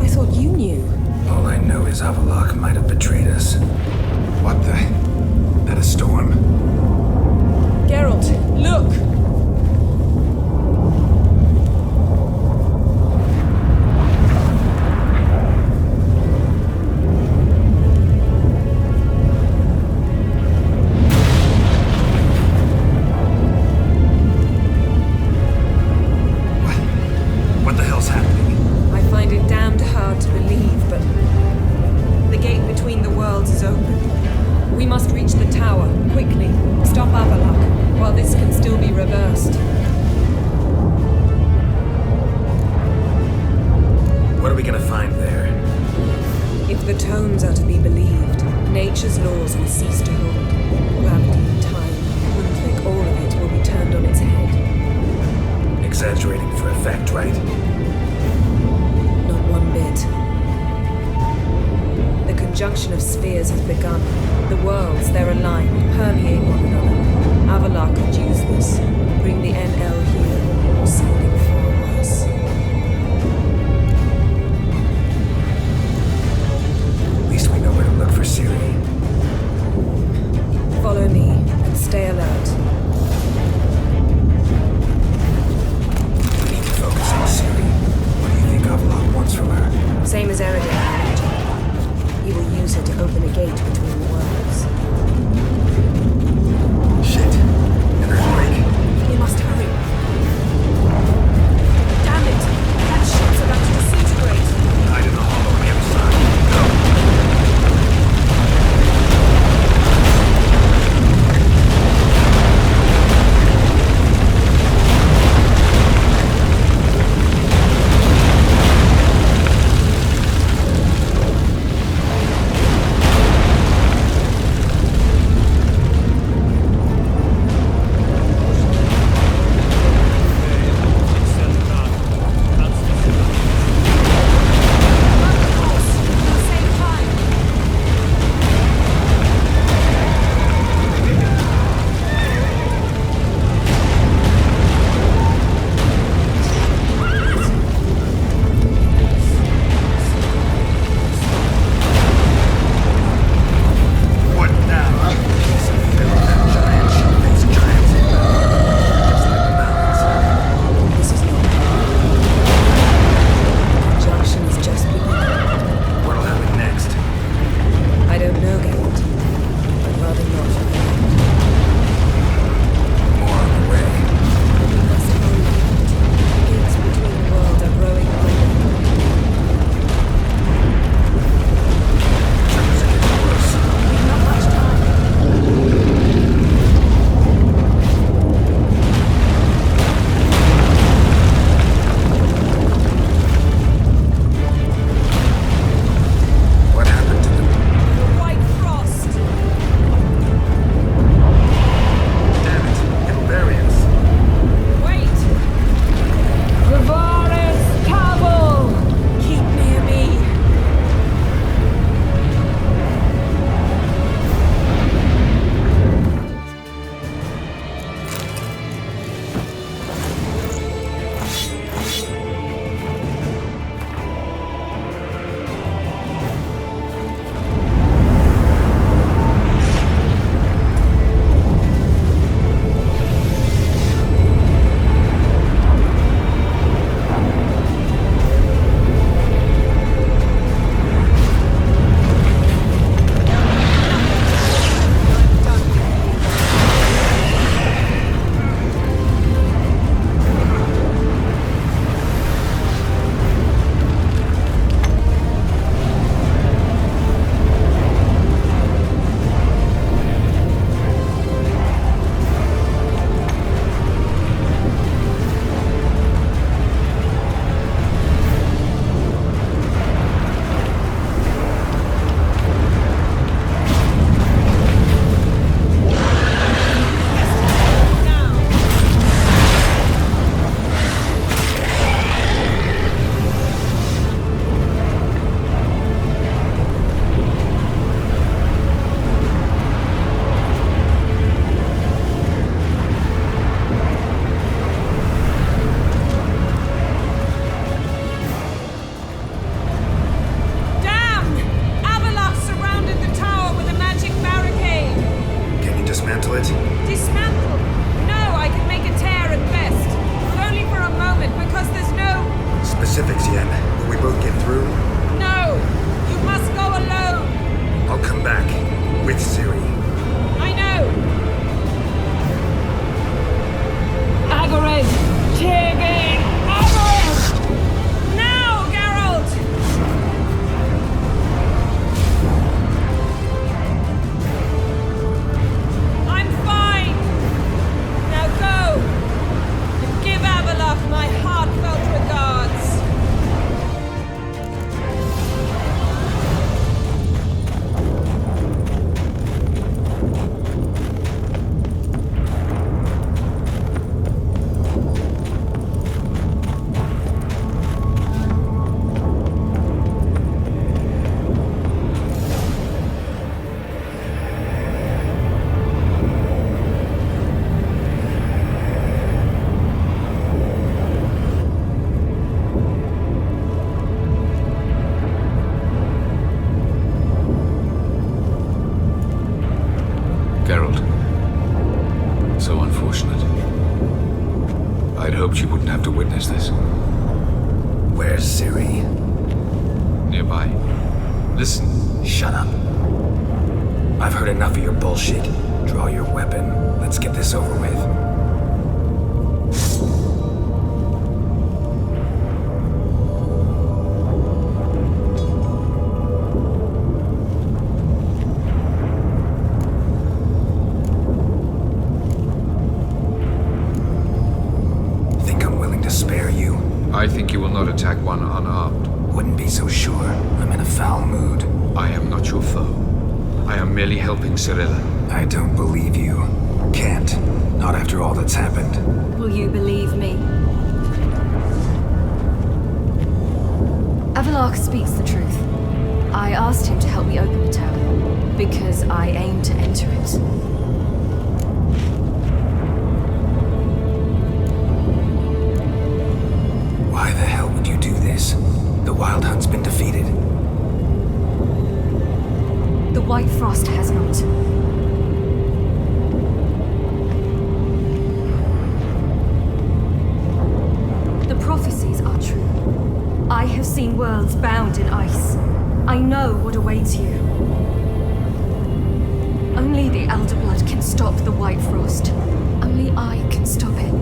I thought you knew. All I know is Avalark might have betrayed us. What the? That a storm? Geralt, look! What the hell's happening? I find it damned hard to believe, but the gate between the worlds is open. We must reach the tower, quickly. Stop Avalark, while this can still be reversed. What are we gonna find there? If the tomes are to be believed, nature's laws will cease to hold. Gravity, time, conflict, all of it will be turned on its head. Exaggerating for effect, right? Not one bit. The conjunction of spheres has begun. The worlds, they're aligned, permeate one another. Avalar could use this, bring the NL here, or something far worse. At least we know where to look for Ciri. back with Ciri. I know! Agared! Tegane! Agared! Now, Geralt! I'm fine! Now go! And give Avalok my heartfelt regards! Geralt. So unfortunate. I'd hoped you wouldn't have to witness this. Where's Ciri? Nearby. Listen. Shut up. I've heard enough of your bullshit. Draw your weapon. Let's get this over with. I think you will not attack one unarmed. Wouldn't be so sure. I'm in a foul mood. I am not your foe. I am merely helping Cirilla. I don't believe you. Can't. Not after all that's happened. Will you believe me? Avalok speaks the truth. I asked him to help me open the tower, because I aim to enter it. Why the hell would you do this? The Wild Hunt's been defeated. The White Frost has not. The prophecies are true. I have seen worlds bound in ice. I know what awaits you. Only the Elder Blood can stop the White Frost. Only I can stop it.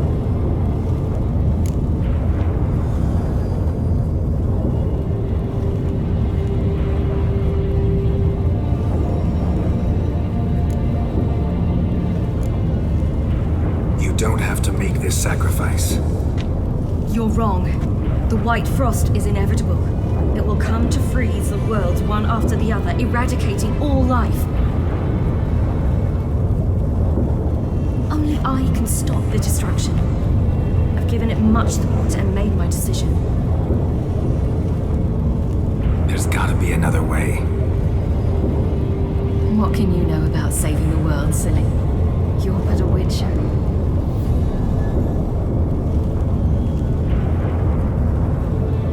Don't have to make this sacrifice. You're wrong. The White Frost is inevitable. It will come to freeze the worlds one after the other, eradicating all life. Only I can stop the destruction. I've given it much thought and made my decision. There's gotta be another way. What can you know about saving the world, silly? You're but a witcher.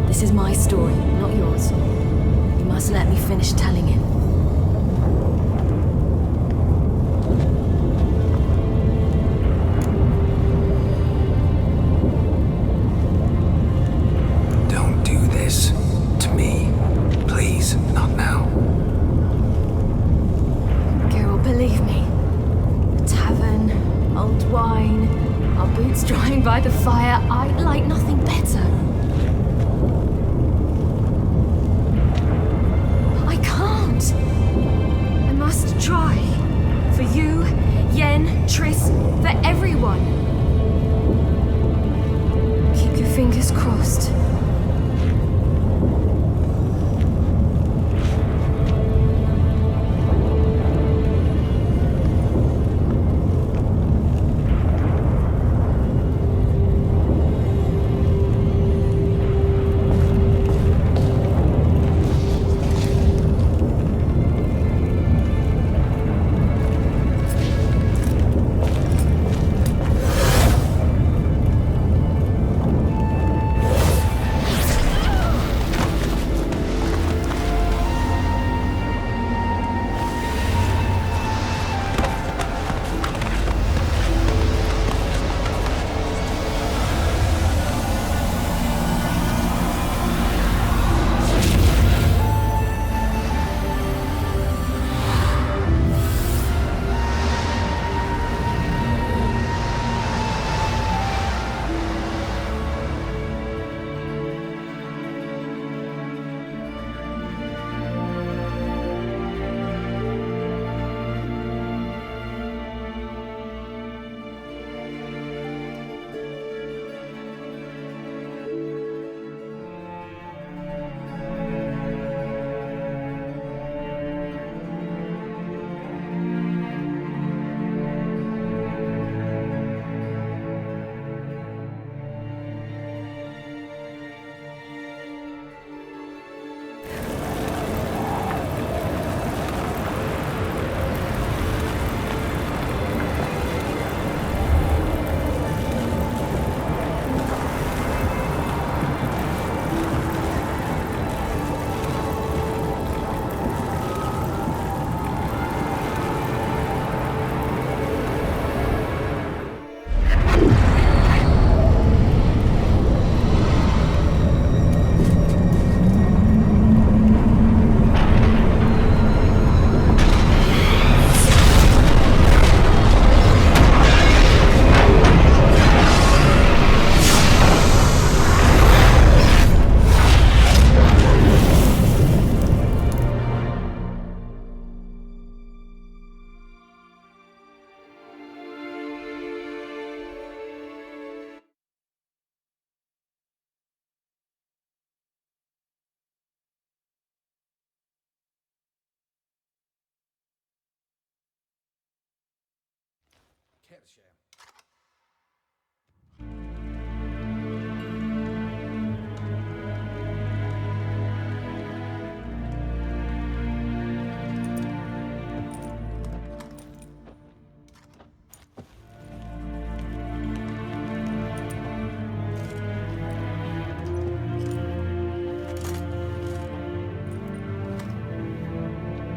This is my story, not yours. You must let me finish telling it. Don't do this to me. Please, not now. Geralt, believe me. A tavern, old wine, our boots drying by the fire. I'd like nothing better. I must try. For you, Yen, Triss, for everyone. Keep your fingers crossed.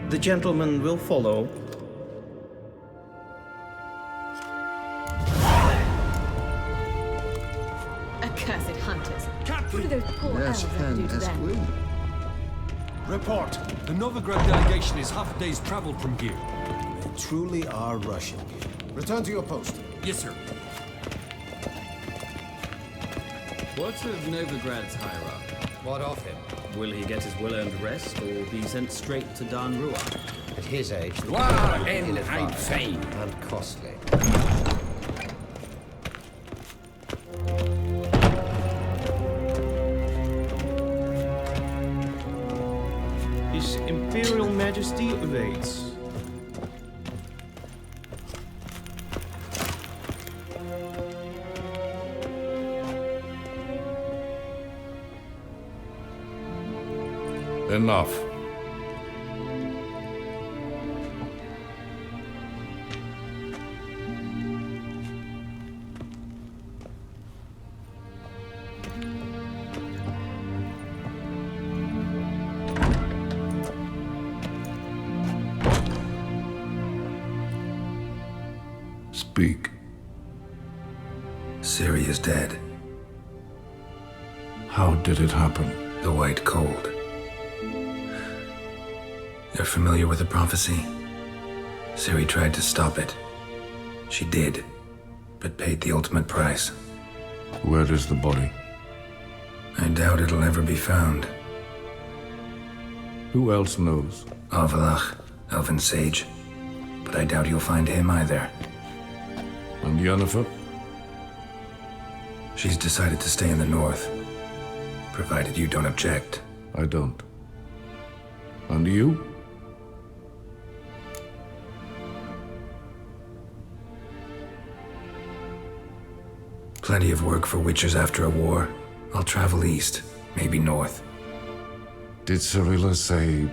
The gentleman will follow. Accursed hunters. What do those poor elves have to do to them? Report. The Novigrad delegation is half a day's travel from here. They truly are Russian. Return to your post. Yes, sir. What's of Novigrad's hierarch? What of him? Will he get his well-earned rest, or be sent straight to Dan Rua? At his age, the War and fame. and costly. His Imperial Majesty awaits. Enough. Speak. Ciri is dead. How did it happen? The White Cold. You're familiar with the prophecy? Ciri tried to stop it. She did, but paid the ultimate price. Where is the body? I doubt it'll ever be found. Who else knows? Avalach, Elven Sage. But I doubt you'll find him either. And Yennefer? She's decided to stay in the north. Provided you don't object. I don't. And you? Plenty of work for witchers after a war. I'll travel east, maybe north. Did Cirilla say...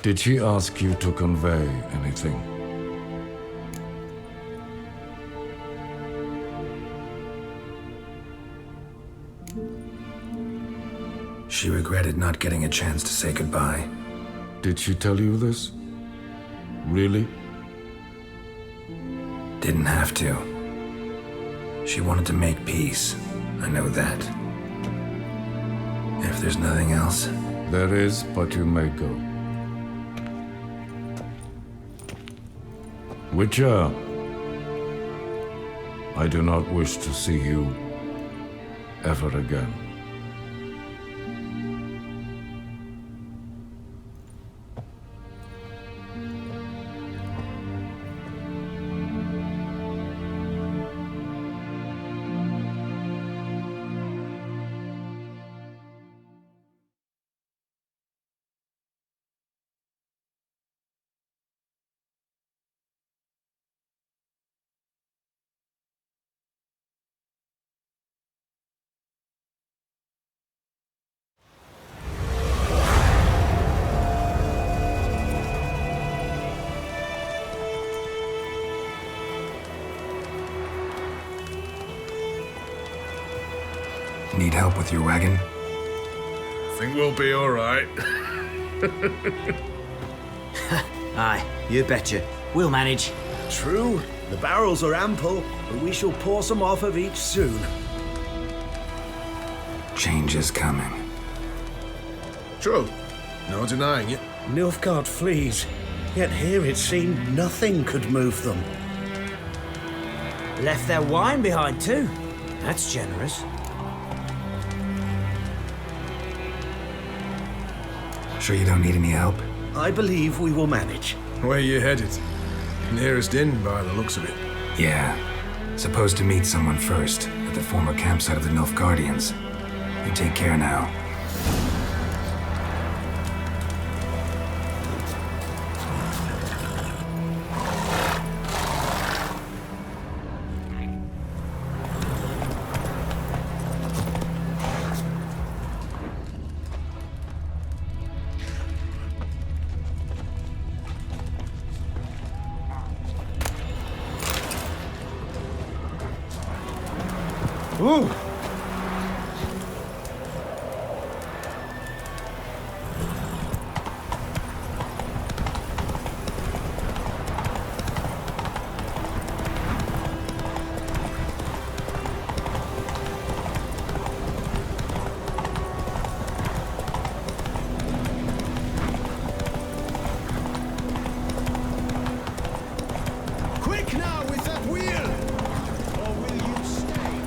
Did she ask you to convey anything? She regretted not getting a chance to say goodbye. Did she tell you this? Really? Didn't have to. She wanted to make peace. I know that. If there's nothing else... There is, but you may go. Witcher, I do not wish to see you ever again. Need help with your wagon? Think we'll be all right. Aye, you betcha. We'll manage. True. The barrels are ample, but we shall pour some off of each soon. Change is coming. True. No denying it. Nilfgaard flees, yet here it seemed nothing could move them. Left their wine behind too. That's generous. Sure you don't need any help? I believe we will manage. Where you headed? Nearest inn by the looks of it. Yeah. Supposed to meet someone first, at the former campsite of the Nilfgaardians. You take care now. Ooh. Quick now with that wheel! Or will you stay?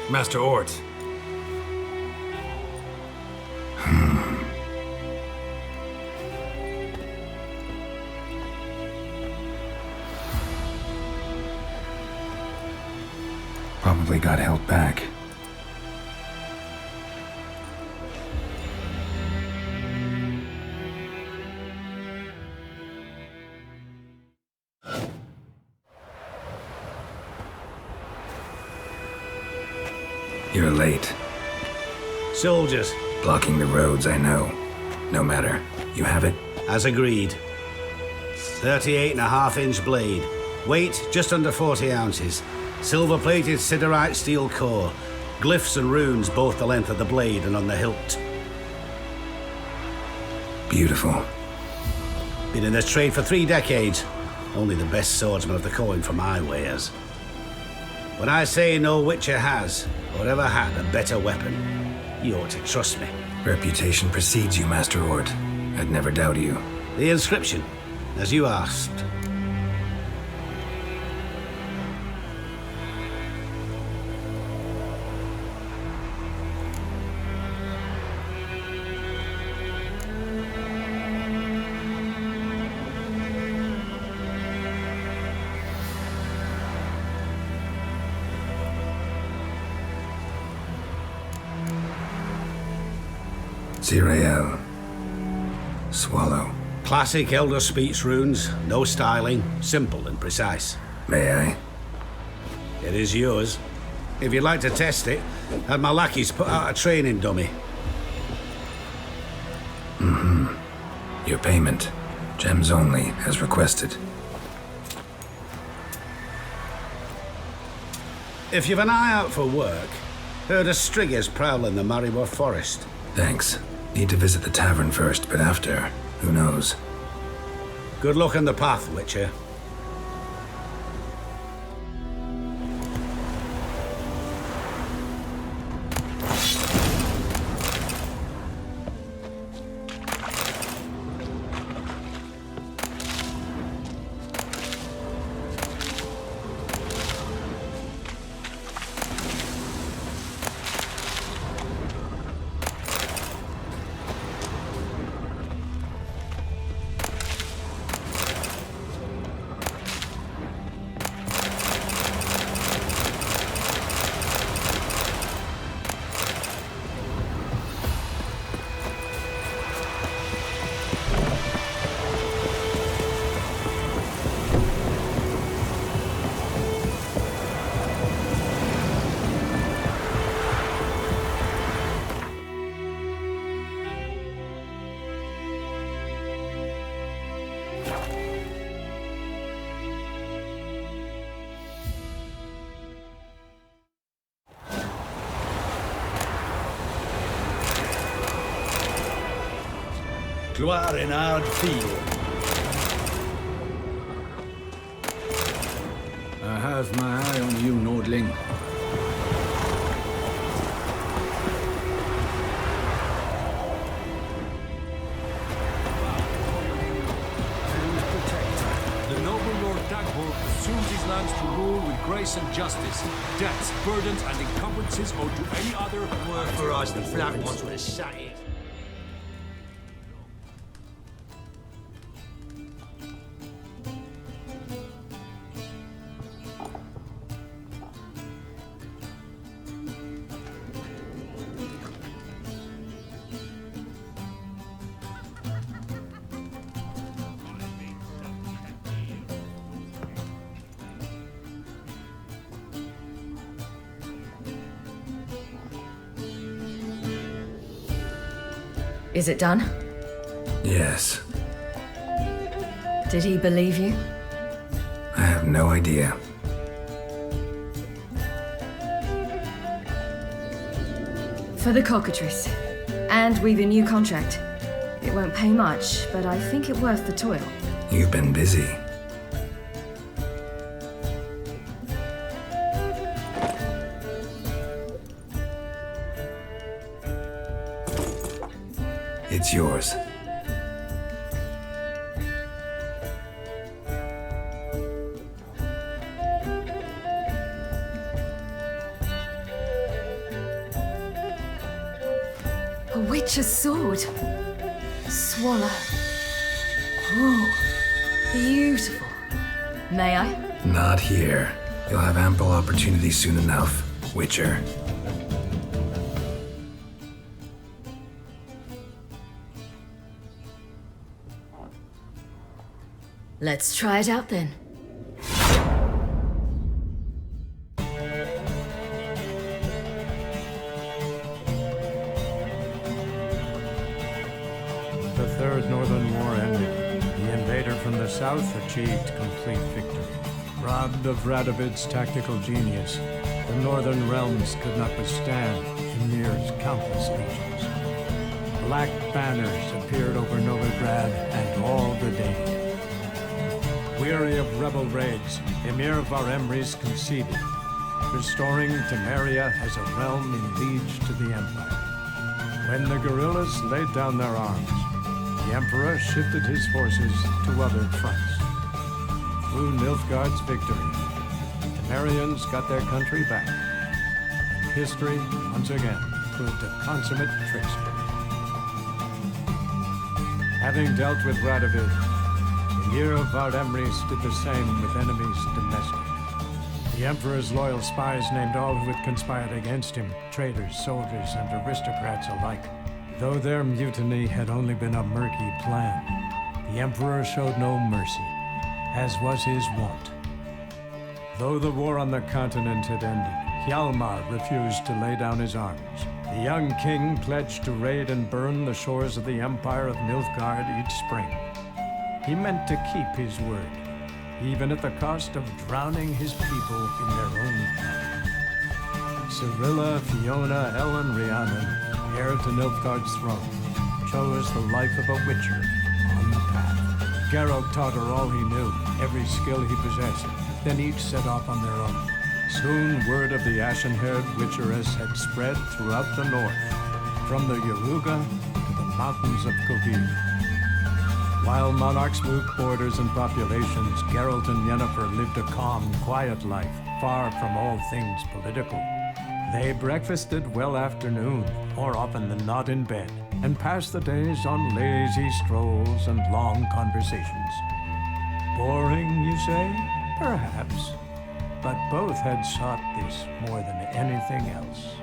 Master Ort. Probably got held back. You're late. Soldiers. Blocking the roads, I know. No matter. You have it? As agreed. 38.5-inch blade. Weight just under 40 ounces. Silver-plated siderite steel core. Glyphs and runes both the length of the blade and on the hilt. Beautiful. Been in this trade for 3 decades. Only the best swordsman of the coin for my wares. When I say no Witcher has, or ever had, a better weapon, you ought to trust me. Reputation precedes you, Master Ort. I'd never doubt you. The inscription, as you asked. Zirael. Swallow. Classic Elder Speech runes, no styling, simple and precise. May I? It is yours. If you'd like to test it, have my lackeys put out a training dummy. Your payment. Gems only, as requested. If you've an eye out for work, heard of striggers prowling the Maribor forest. Thanks. Need to visit the tavern first, but after, who knows? Good luck on the path, Witcher. Gloire in hard field. I have my eye on you, Nordling. The noble Lord Dagborg assumes his lands to rule with grace and justice. Debts, burdens, and encumbrances owed to any other were for us the flat ones with a sack. Is it done? Yes. Did he believe you? I have no idea. For the cockatrice. And we've a new contract. It won't pay much, but I think it worth the toil. You've been busy. It's yours. A witch's sword. Swallow. Oh, beautiful. May I? Not here. You'll have ample opportunity soon enough, Witcher. Let's try it out then. The Third Northern War ended. The invader from the south achieved complete victory. Robbed of Radovid's tactical genius, the northern realms could not withstand Ymir's countless legions. Black banners appeared over Novigrad and all the Danes. Weary of rebel raids, Emir Varemres conceded, restoring Temeria as a realm in liege to the Empire. When the guerrillas laid down their arms, the Emperor shifted his forces to other fronts. Through Nilfgaard's victory, Temerians got their country back, and history, once again, proved a consummate trickster. Having dealt with Radovid, Emir of Varemres did the same with enemies domestic. The Emperor's loyal spies named all who had conspired against him, traitors, soldiers, and aristocrats alike. Though their mutiny had only been a murky plan, the Emperor showed no mercy, as was his wont. Though the war on the continent had ended, Hjalmar refused to lay down his arms. The young king pledged to raid and burn the shores of the Empire of Nilfgaard each spring. He meant to keep his word, even at the cost of drowning his people in their own blood. Cyrilla, Fiona, Ellen, Rhiannon, heir to Nilfgaard's throne, chose the life of a witcher on the path. Geralt taught her all he knew, every skill he possessed, then each set off on their own. Soon word of the ashen-haired witcheress had spread throughout the north, from the Yaruga to the mountains of Kovir. While monarchs moved borders and populations, Geralt and Yennefer lived a calm, quiet life, far from all things political. They breakfasted well after noon, more often than not in bed, and passed the days on lazy strolls and long conversations. Boring, you say? Perhaps. But both had sought this more than anything else.